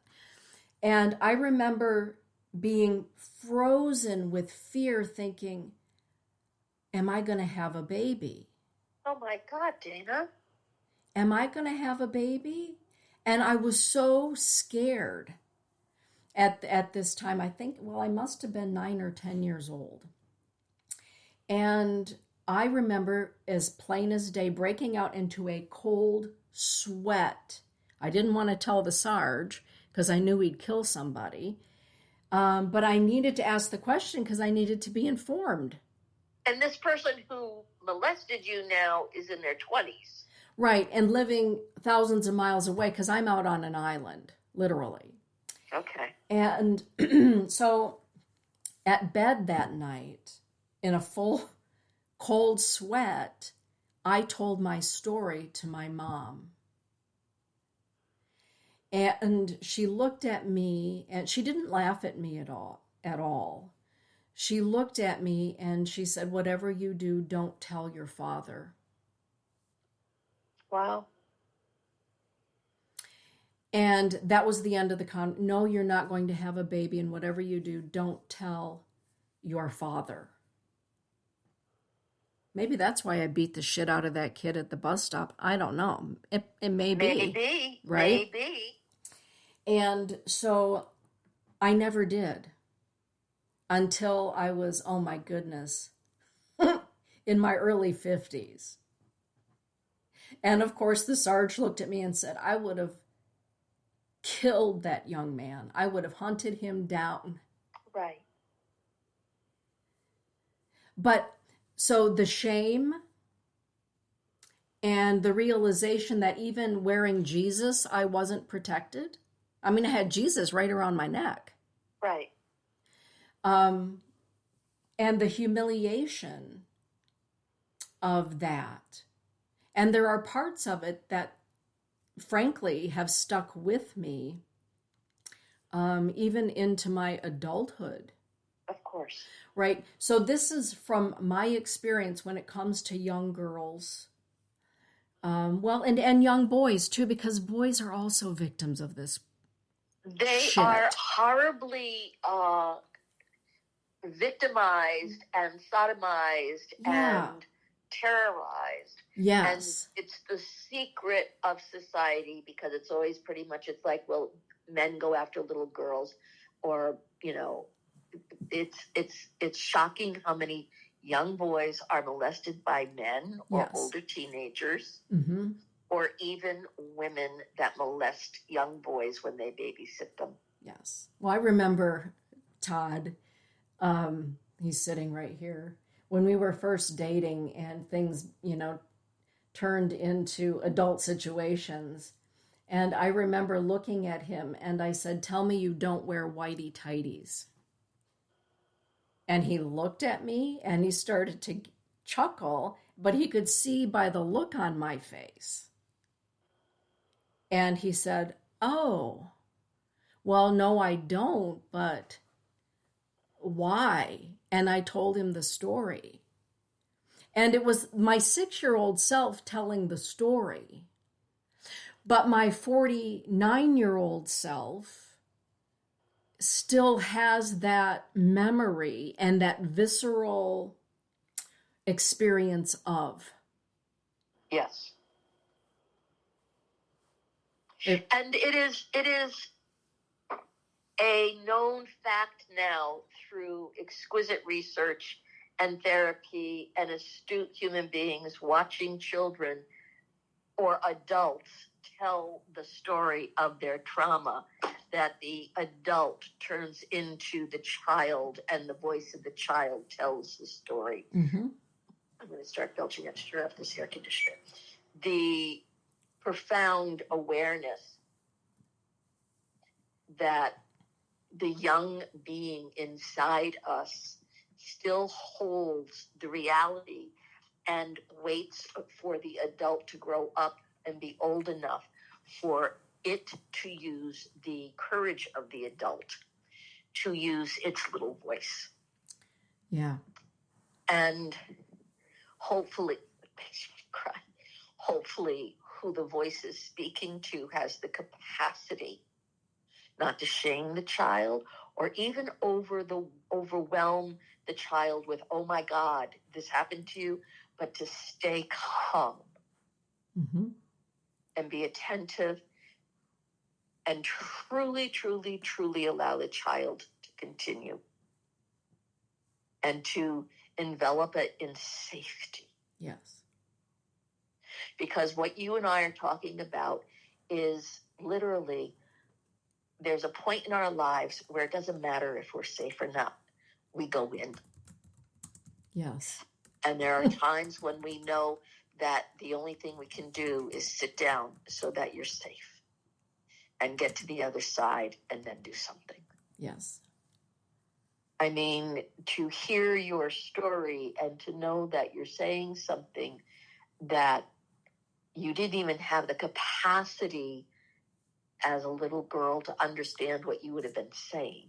And I remember being frozen with fear, thinking, am I going to have a baby? Oh my God, Dana. Am I going to have a baby? And I was so scared at this time. I think, well, I must have been 9 or 10 years old. And I remember as plain as day breaking out into a cold sweat. I didn't want to tell the Sarge because I knew he'd kill somebody. But I needed to ask the question because I needed to be informed. And this person who molested you now is in their 20s. Right, and living thousands of miles away because I'm out on an island, literally. Okay. And so at bed that night, in a full cold sweat, I told my story to my mom. And she looked at me, and she didn't laugh at me at all. She looked at me and she said, whatever you do, don't tell your father. Wow. And that was the end of the no, you're not going to have a baby, and whatever you do, don't tell your father. Maybe that's why I beat the shit out of that kid at the bus stop. I don't know. It may be. Maybe. Right? Maybe. And so I never did until I was, oh my goodness, in my early 50s. And of course, the Sarge looked at me and said, I would have killed that young man. I would have hunted him down. Right. But so the shame and the realization that even wearing Jesus, I wasn't protected. I mean, I had Jesus right around my neck. Right. And the humiliation of that. And there are parts of it that, frankly, have stuck with me even into my adulthood. Of course. Right? So this is from my experience when it comes to young girls. And young boys, too, because boys are also victims of this shit. Are horribly victimized and sodomized and terrorized. Yes. And it's the secret of society because it's always pretty much, it's like, well, men go after little girls, or, you know, it's shocking how many young boys are molested by men or older teenagers, or even women that molest young boys when they babysit them. Yes. Well, I remember Todd, he's sitting right here, when we were first dating and things, turned into adult situations. And I remember looking at him and I said, tell me you don't wear whitey tighties. And he looked at me and he started to chuckle, but he could see by the look on my face. And he said, oh, well, no, I don't, but why? And I told him the story. And it was my 6-year-old self telling the story. But my 49-year-old self still has that memory and that visceral experience of. Yes. And it is a known fact now through exquisite research and therapy and astute human beings watching children or adults tell the story of their trauma, that the adult turns into the child and the voice of the child tells the story. Mm-hmm. I'm going to start belching out stir up this air conditioner. The profound awareness that the young being inside us still holds the reality and waits for the adult to grow up and be old enough for it to use the courage of the adult to use its little voice. Yeah. And hopefully, it makes me cry, hopefully who the voice is speaking to has the capacity not to shame the child or even overwhelm the child with, oh my God, this happened to you, but to stay calm Mm-hmm. and be attentive and truly, truly, truly allow the child to continue and to envelop it in safety. Yes. Because what you and I are talking about is literally, there's a point in our lives where it doesn't matter if we're safe or not. We go in. Yes. And there are times when we know that the only thing we can do is sit down so that you're safe and get to the other side and then do something. Yes. I mean, to hear your story and to know that you're saying something that you didn't even have the capacity as a little girl to understand what you would have been saying.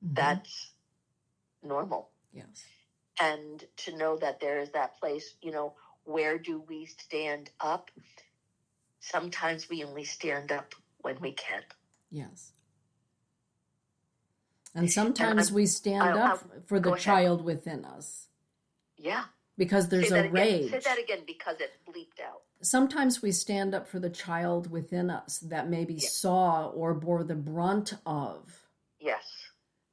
Mm-hmm. That's normal. Yes. And to know that there is that place, where do we stand up? Sometimes we only stand up when we can. Yes. And sometimes we stand up for the child within us. Yeah. Because there's a rage. Say that again because it bleeped out. Sometimes we stand up for the child within us that maybe saw or bore the brunt of. Yes.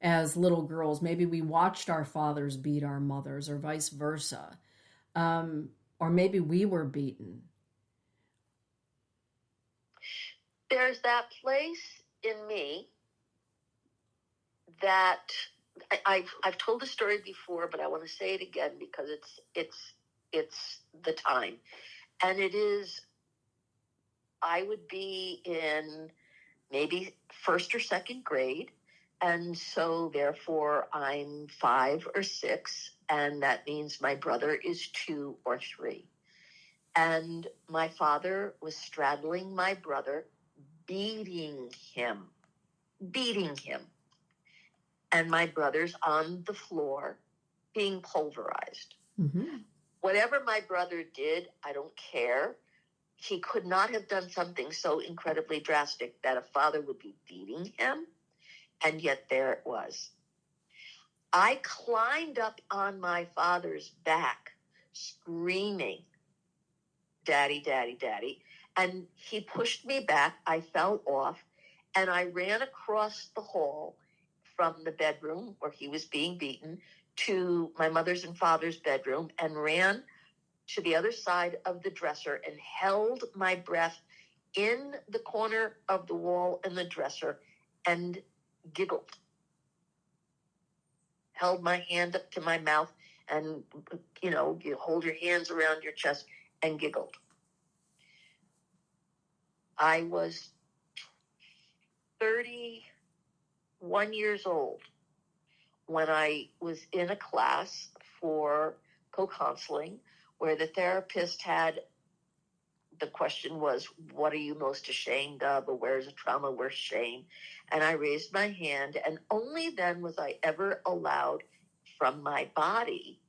As little girls. Maybe we watched our fathers beat our mothers or vice versa. Or maybe we were beaten. There's that place in me that I've told the story before, but I want to say it again because it's the time. And it is, I would be in maybe first or second grade. And so therefore I'm 5 or 6. And that means my brother is 2 or 3. And my father was straddling my brother, beating him. And my brother's on the floor being pulverized. Mm-hmm. Whatever my brother did, I don't care. He could not have done something so incredibly drastic that a father would be beating him. And yet there it was. I climbed up on my father's back, screaming, "Daddy, Daddy, Daddy." And he pushed me back. I fell off. And I ran across the hall from the bedroom where he was being beaten to my mother's and father's bedroom and ran to the other side of the dresser and held my breath in the corner of the wall in the dresser and giggled. Held my hand up to my mouth and, you hold your hands around your chest and giggled. I was 31 years old when I was in a class for co-counseling where the therapist had, the question was, what are you most ashamed of, or where's a trauma, where's shame? And I raised my hand, and only then was I ever allowed from my body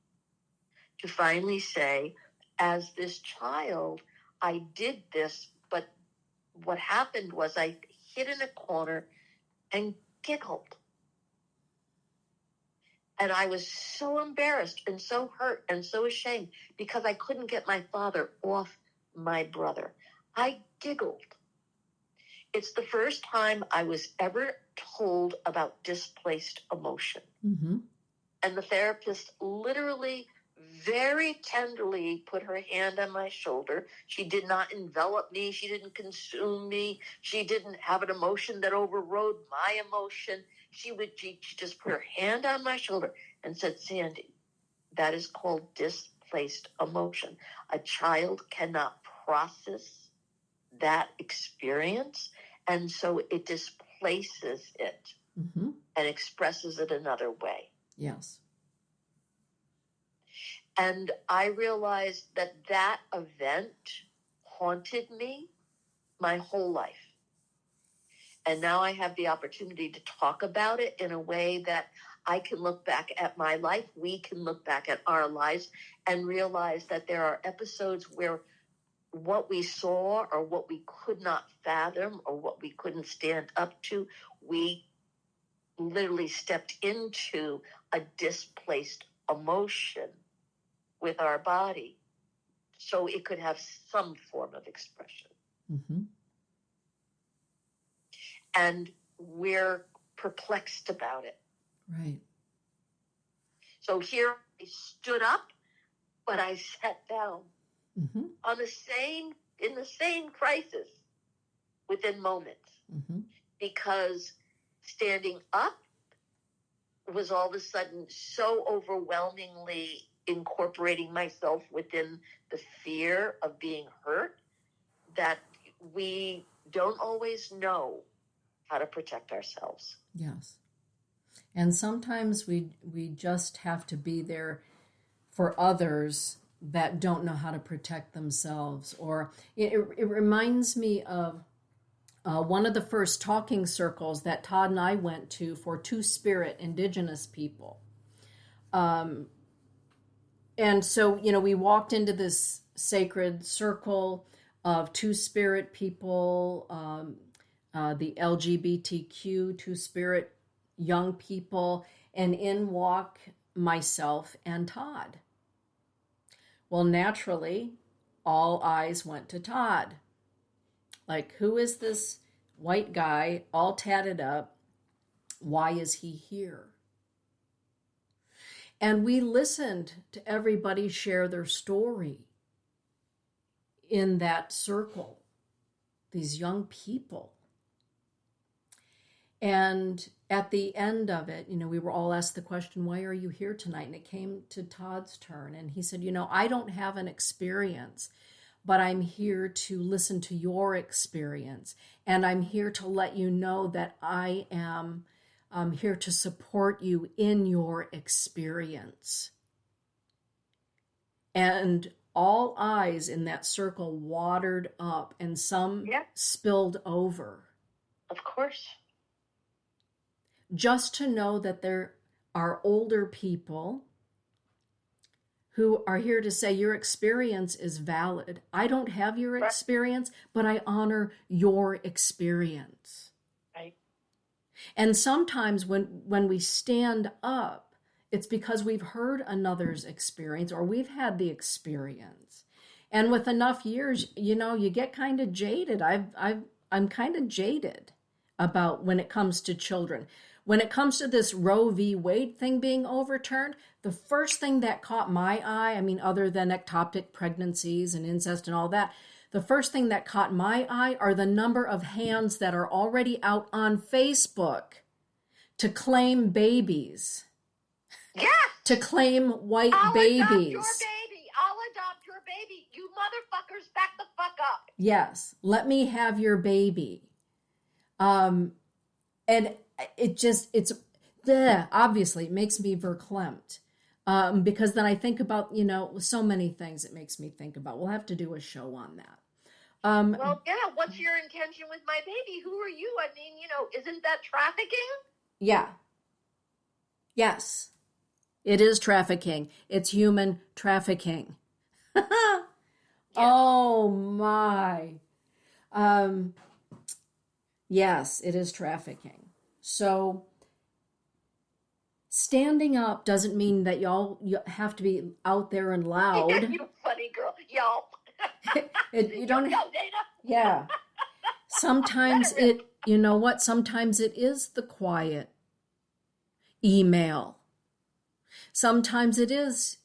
to finally say, as this child, I did this, but what happened was I hid in a corner and giggled. And I was so embarrassed and so hurt and so ashamed because I couldn't get my father off my brother. I giggled. It's the first time I was ever told about displaced emotion. Mm-hmm. And the therapist literally very tenderly put her hand on my shoulder. She did not envelop me. She didn't consume me. She didn't have an emotion that overrode my emotion. She just put her hand on my shoulder and said, Sandy, that is called displaced emotion. A child cannot process that experience, and so it displaces it and expresses it another way. Yes. And I realized that event haunted me my whole life. And now I have the opportunity to talk about it in a way that I can look back at my life, we can look back at our lives and realize that there are episodes where what we saw or what we could not fathom or what we couldn't stand up to, we literally stepped into a displaced emotion with our body so it could have some form of expression. And we're perplexed about it. Right. So here I stood up, but I sat down in the same crisis within moments. Because standing up was all of a sudden so overwhelmingly incorporating myself within the fear of being hurt that we don't always know how to protect ourselves. Yes. And sometimes we just have to be there for others that don't know how to protect themselves. Or it reminds me of one of the first talking circles that Todd and I went to for Two-Spirit Indigenous people. And so, we walked into this sacred circle of Two-Spirit people, the LGBTQ Two-Spirit young people, and in walk myself and Todd. Well, naturally, all eyes went to Todd. Like, who is this white guy all tatted up? Why is he here? And we listened to everybody share their story in that circle, these young people. And at the end of it, we were all asked the question, why are you here tonight? And it came to Todd's turn. And he said, I don't have an experience, but I'm here to listen to your experience. And I'm here to let you know that I am here to support you in your experience. And all eyes in that circle watered up, and some spilled over. Of course. Just to know that there are older people who are here to say your experience is valid. I don't have your experience, but I honor your experience. Right. And sometimes when we stand up, it's because we've heard another's experience or we've had the experience. And with enough years, you get kind of jaded. I'm kind of jaded about when it comes to children. When it comes to this Roe v. Wade thing being overturned, the first thing that caught my eye, other than ectopic pregnancies and incest and all that, the first thing that caught my eye are the number of hands that are already out on Facebook to claim babies. Yeah. To claim white babies. I'll adopt your baby. I'll adopt your baby. You motherfuckers, back the fuck up. Yes. Let me have your baby. And obviously it makes me verklempt. Because then I think about, so many things it makes me think about. We'll have to do a show on that. What's your intention with my baby? Who are you? Isn't that trafficking? Yeah. Yes. It is trafficking. It's human trafficking. Oh my. Yes, it is trafficking. So standing up doesn't mean that you have to be out there and loud. You funny girl. Y'all. You don't have data. Yeah. Sometimes sometimes it is the quiet email. Sometimes it is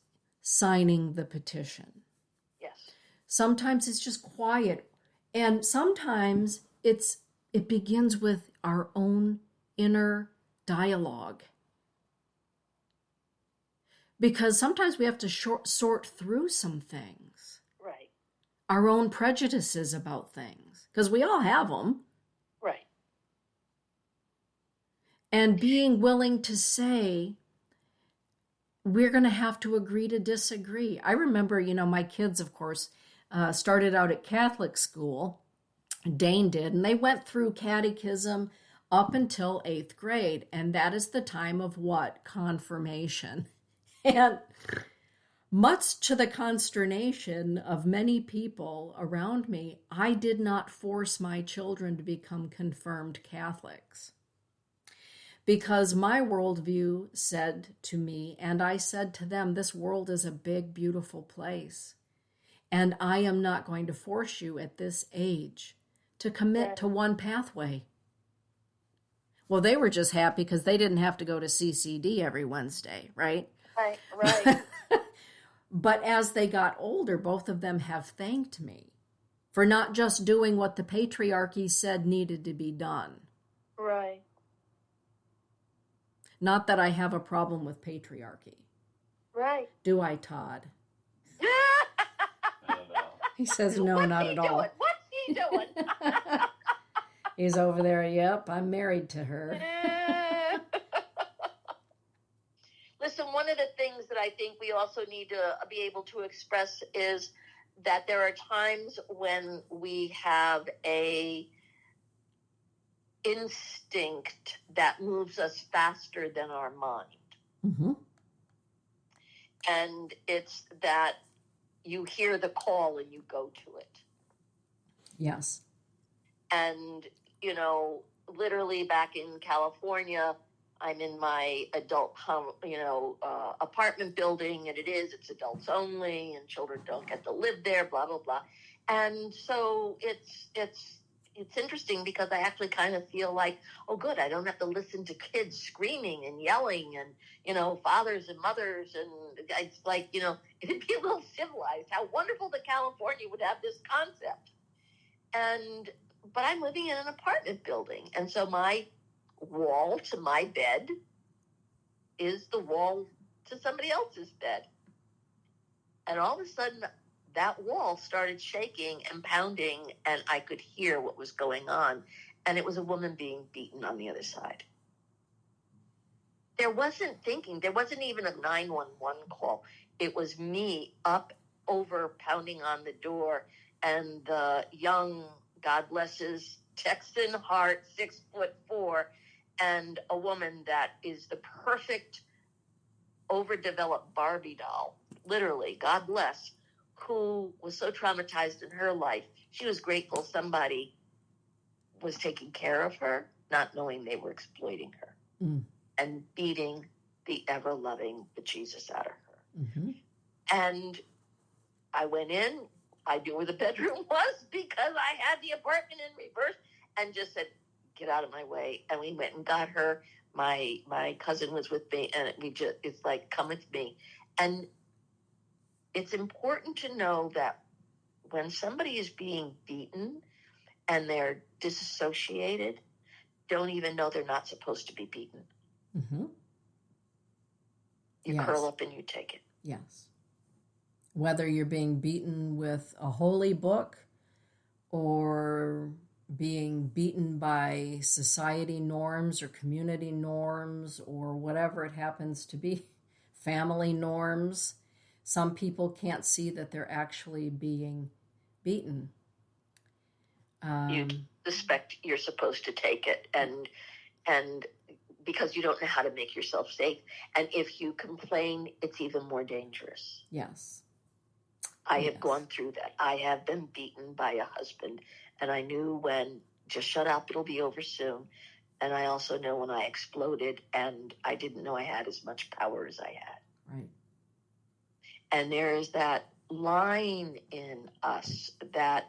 signing the petition. Yes. Sometimes it's just quiet. And sometimes it begins with our own inner dialogue. Because sometimes we have to sort through some things. Right. Our own prejudices about things. Because we all have them. Right. And being willing to say, we're going to have to agree to disagree. I remember, my kids, of course, started out at Catholic school. Dane did. And they went through catechism up until 8th grade. And that is the time of what? Confirmation. And much to the consternation of many people around me, I did not force my children to become confirmed Catholics. Because my worldview said to me, and I said to them, this world is a big, beautiful place. And I am not going to force you at this age to commit to one pathway. Well, they were just happy because they didn't have to go to CCD every Wednesday, right? Right. But as they got older, both of them have thanked me for not just doing what the patriarchy said needed to be done. Right. Not that I have a problem with patriarchy. Right. Do I, Todd? He says no, not at all. What's he doing? He's over there, yep, I'm married to her. Listen, one of the things that I think we also need to be able to express is that there are times when we have a instinct that moves us faster than our mind. Mm-hmm. And it's that you hear the call and you go to it. Yes. And, literally back in California, I'm in my adult home, apartment building, and it's adults only, and children don't get to live there, blah, blah, blah. And so it's interesting because I actually kind of feel like, oh, good, I don't have to listen to kids screaming and yelling and, fathers and mothers. And it's like, it'd be a little civilized. How wonderful that California would have this concept. But I'm living in an apartment building. And so my wall to my bed is the wall to somebody else's bed. And all of a sudden, that wall started shaking and pounding, and I could hear what was going on. And it was a woman being beaten on the other side. There wasn't even a 911 call. It was me up over pounding on the door, and the young, God bless his Texan heart, 6'4", and a woman that is the perfect overdeveloped Barbie doll, literally, God bless, who was so traumatized in her life, she was grateful somebody was taking care of her, not knowing they were exploiting her and beating the ever-loving bejesus out of her. Mm-hmm. And I went in, I knew where the bedroom was because I had the apartment in reverse, and just said, get out of my way. And we went and got her. My cousin was with me, and it's like, come with me. And it's important to know that when somebody is being beaten and they're disassociated, don't even know they're not supposed to be beaten. Mm-hmm. You curl up and you take it. Yes. Whether you're being beaten with a holy book or being beaten by society norms or community norms or whatever it happens to be, family norms, some people can't see that they're actually being beaten. You suspect you're supposed to take it, and because you don't know how to make yourself safe. And if you complain, it's even more dangerous. Yes. I have gone through that. I have been beaten by a husband, and I knew when, just shut up, it'll be over soon. And I also know when I exploded, and I didn't know I had as much power as I had. Right. And there is that line in us that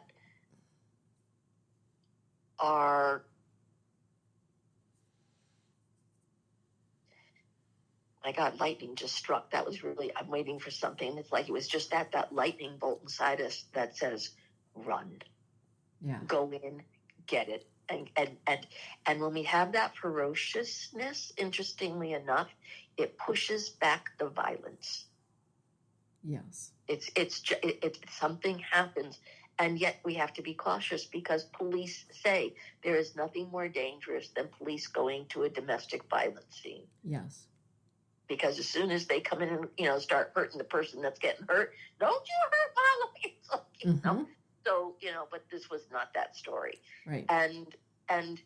are, my my God, lightning just struck. That was really, I'm waiting for something. It's like it was just that lightning bolt inside us that says, run. Yeah. Go in, get it. And when we have that ferociousness, interestingly enough, it pushes back the violence. Yes. It's something happens, and yet we have to be cautious because police say there is nothing more dangerous than police going to a domestic violence scene. Yes. Because as soon as they come in and start hurting the person that's getting hurt, don't you hurt my life? So but this was not that story, right? And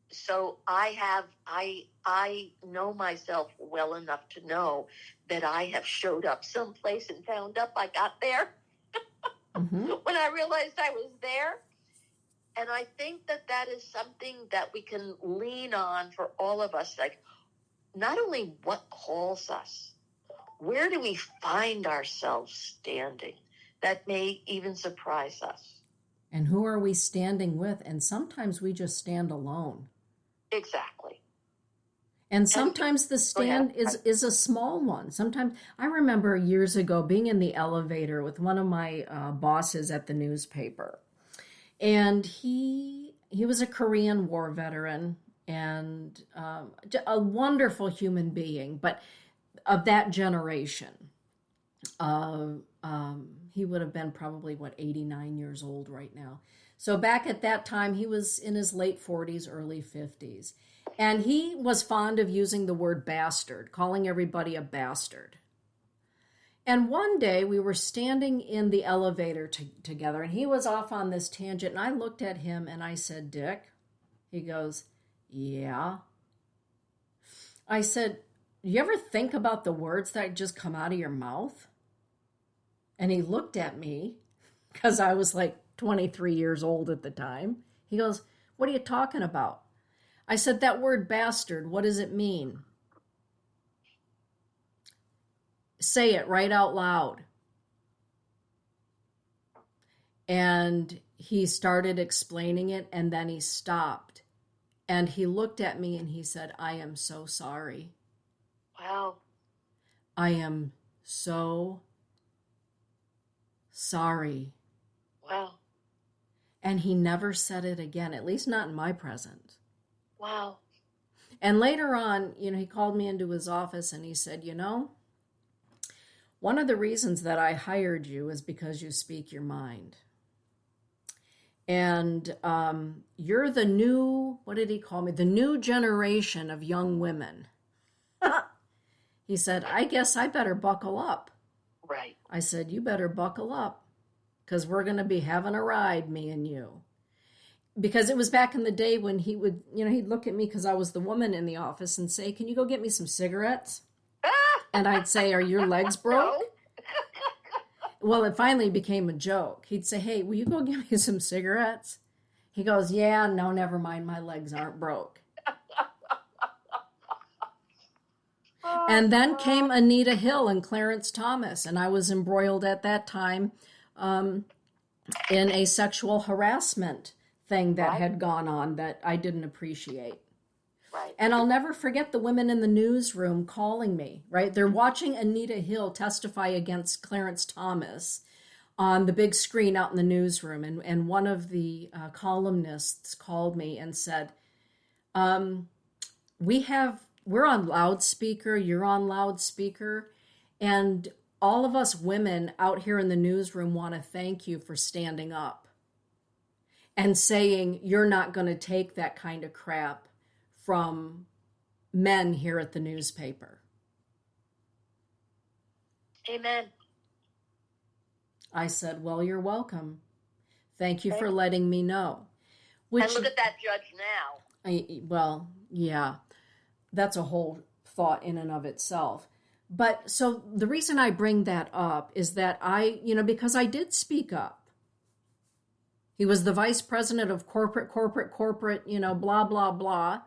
so I know myself well enough to know that I have showed up someplace and found up I got there when I realized I was there. And I think that is something that we can lean on for all of us. Like, not only what calls us, where do we find ourselves standing? That may even surprise us. And who are we standing with? And sometimes we just stand alone. Exactly. And sometimes the stand is a small one. Sometimes, I remember years ago being in the elevator with one of my bosses at the newspaper. And he was a Korean War veteran and a wonderful human being, but of that generation. He would have been probably, 89 years old right now. So back at that time, he was in his late 40s, early 50s. And he was fond of using the word bastard, calling everybody a bastard. And one day we were standing in the elevator together, and he was off on this tangent. And I looked at him and I said, Dick. He goes, yeah. I said, you ever think about the words that just come out of your mouth? And he looked at me, because I was like 23 years old at the time. He goes, what are you talking about? I said, that word bastard, what does it mean? Say it right out loud. And he started explaining it, and then he stopped. And he looked at me and he said, I am so sorry. Wow. I am so sorry. Wow. And he never said it again, at least not in my presence. Wow. And later on, he called me into his office and he said, one of the reasons that I hired you is because you speak your mind. And you're the new, what did he call me? The new generation of young women. He said, I guess I better buckle up. Right. I said, you better buckle up, because we're going to be having a ride, me and you. Because it was back in the day when he would, he'd look at me because I was the woman in the office and say, can you go get me some cigarettes? And I'd say, are your legs broke? No. Well, it finally became a joke. He'd say, hey, will you go get me some cigarettes? He goes, yeah, no, never mind. My legs aren't broke. And then came Anita Hill and Clarence Thomas, and I was embroiled at that time in a sexual harassment thing that had gone on that I didn't appreciate. Right. And I'll never forget the women in the newsroom calling me, right? They're watching Anita Hill testify against Clarence Thomas on the big screen out in the newsroom. And one of the columnists called me and said, we're on loudspeaker, you're on loudspeaker, and all of us women out here in the newsroom want to thank you for standing up and saying you're not going to take that kind of crap from men here at the newspaper. Amen. I said, well, you're welcome. Thank you for letting me know. And look at that judge now. Yeah. That's a whole thought in and of itself. But so the reason I bring that up is that because I did speak up. He was the vice president of corporate, blah, blah, blah,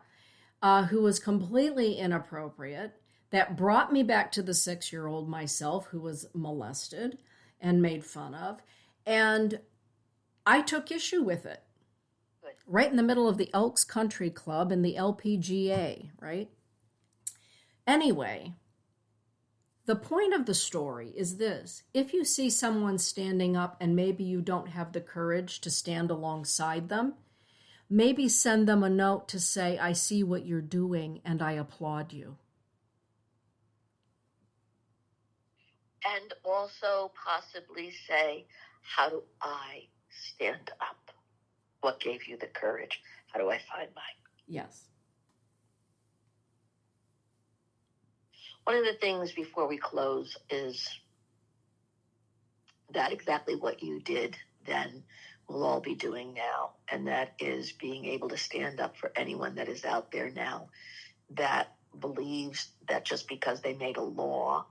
who was completely inappropriate. That brought me back to the 6-year-old myself who was molested and made fun of. And I took issue with it. Good. Right in the middle of the Elks Country Club and the LPGA, right? Anyway, The point of the story is this. If you see someone standing up and maybe you don't have the courage to stand alongside them, maybe send them a note to say, I see what you're doing and I applaud you. And also possibly say, how do I stand up? What gave you the courage? How do I find mine? Yes. One of the things before we close is that exactly what you did then we'll all be doing now. And that is being able to stand up for anyone that is out there now that believes that just because they made a law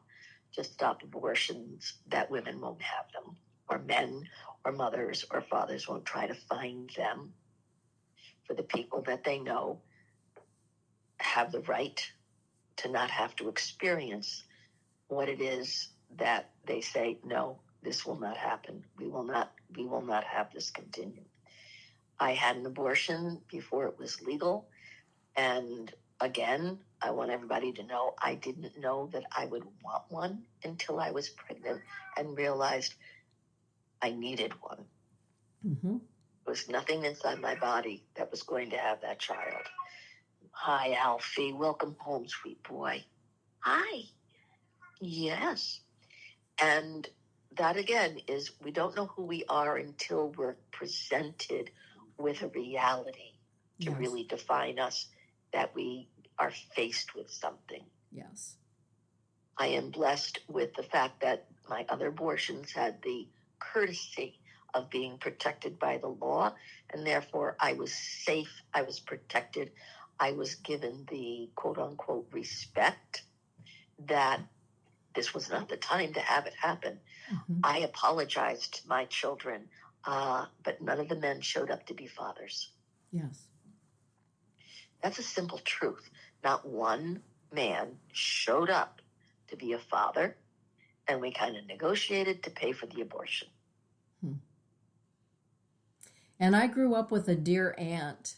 to stop abortions, that women won't have them, or men or mothers or fathers won't try to find them, for the people that they know have the right to not have to experience what it is that they say, no, this will not happen. We will not have this continue. I had an abortion before it was legal. And again, I want everybody to know I didn't know that I would want one until I was pregnant and realized I needed one. Mm-hmm. There was nothing inside my body that was going to have that child. Hi, Alfie. Welcome home, sweet boy. Hi. Yes. And that, again, is we don't know who we are until we're presented with a reality to Yes. really define us, that we are faced with something. Yes. I am blessed with the fact that my other abortions had the courtesy of being protected by the law, and therefore I was safe, I was protected, I was given the quote-unquote respect that this was not the time to have it happen. Mm-hmm. I apologized to my children, but none of the men showed up to be fathers. Yes. That's a simple truth. Not one man showed up to be a father, and we kind of negotiated to pay for the abortion. And I grew up with a dear aunt,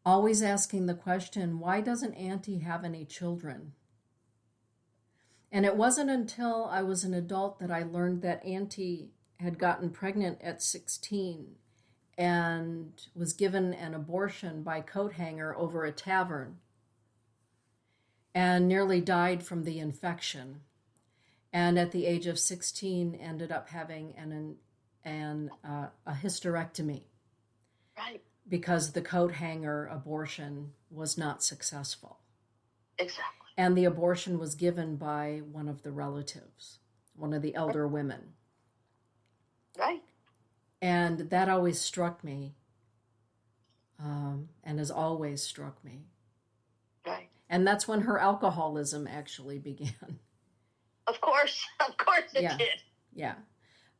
always asking the question, why doesn't Auntie have any children? And it wasn't until I was an adult that I learned that Auntie had gotten pregnant at 16 and was given an abortion by coat hanger over a tavern and nearly died from the infection. And at the age of 16 ended up having a hysterectomy. Right. Because the coat hanger abortion was not successful. Exactly. And the abortion was given by one of the relatives, one of the elder women. Right. And that always struck me, and has always struck me. Right. And that's when her alcoholism actually began. Of course it did. Yeah.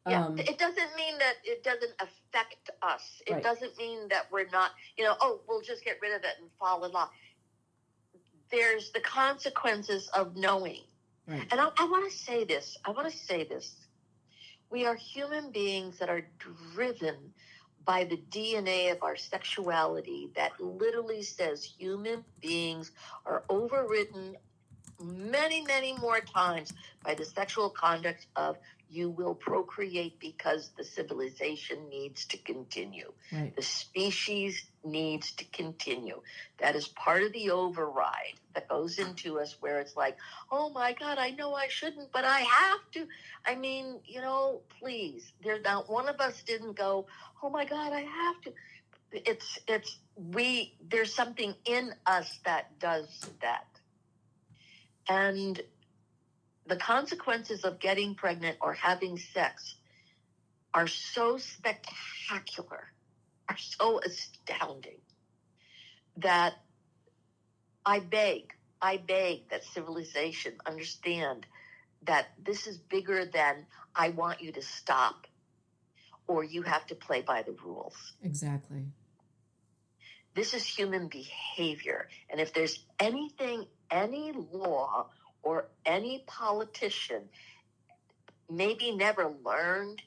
It doesn't mean that it doesn't affect us. It Right. doesn't mean that we're not, we'll just get rid of it and fall in love. There's the consequences of knowing. Right. And I want to say this. We are human beings that are driven by the DNA of our sexuality that literally says human beings are overridden many, many more times by the sexual conduct of you will procreate because the civilization needs to continue. Right. The species needs to continue. That is part of the override that goes into us where it's like, oh my God, I know I shouldn't, but I have to. I mean, please, there's not one of us didn't go, oh my God, I have to. There's something in us that does that. And the consequences of getting pregnant or having sex are so spectacular, are so astounding, that I beg that civilization understand that this is bigger than I want you to stop or you have to play by the rules. Exactly. This is human behavior. And if there's anything, any law or any politician maybe never learned,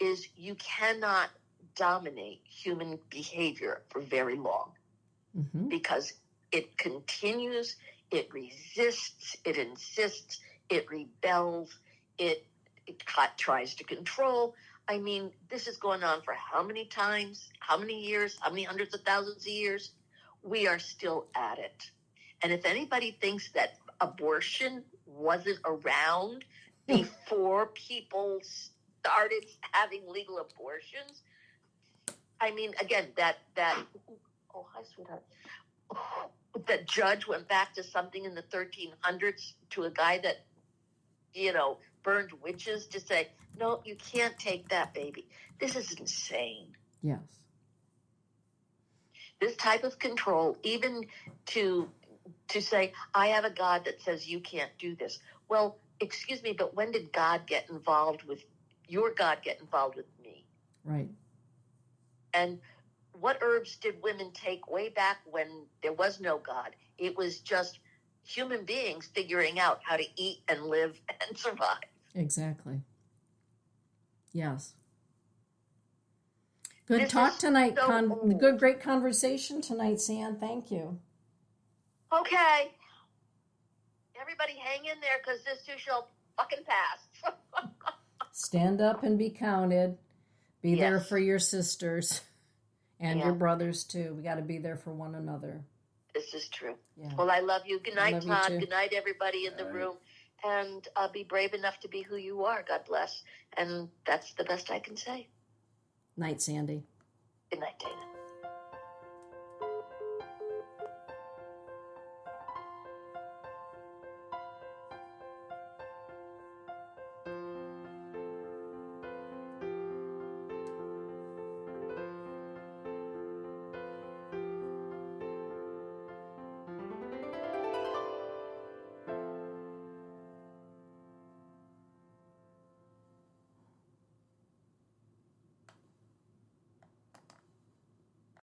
is you cannot dominate human behavior for very long. Mm-hmm. Because it continues, it resists, it insists, it rebels, it tries to control. I mean, this is going on for how many times, how many years, how many hundreds of thousands of years? We are still at it. And if anybody thinks that abortion wasn't around before people started having legal abortions, I mean, again, that oh, hi, sweetheart. That judge went back to something in the 1300s to a guy that, burned witches to say, no, you can't take that baby. This is insane. Yes. This type of control, even to say, I have a God that says you can't do this. Well, excuse me, but when did God get involved with, your God get involved with me? Right. And what herbs did women take way back when there was no God? It was just human beings figuring out how to eat and live and survive. Exactly. Yes. Good talk tonight. Great conversation tonight, San. Thank you. Okay. Everybody hang in there, because this too shall fucking pass. Stand up and be counted. Be there for your sisters and your brothers, too. We got to be there for one another. This is true. Yeah. Well, I love you. Good night, Todd. Good night, everybody in the room. And be brave enough to be who you are. God bless. And that's the best I can say. Night, Sandy. Good night, Dana.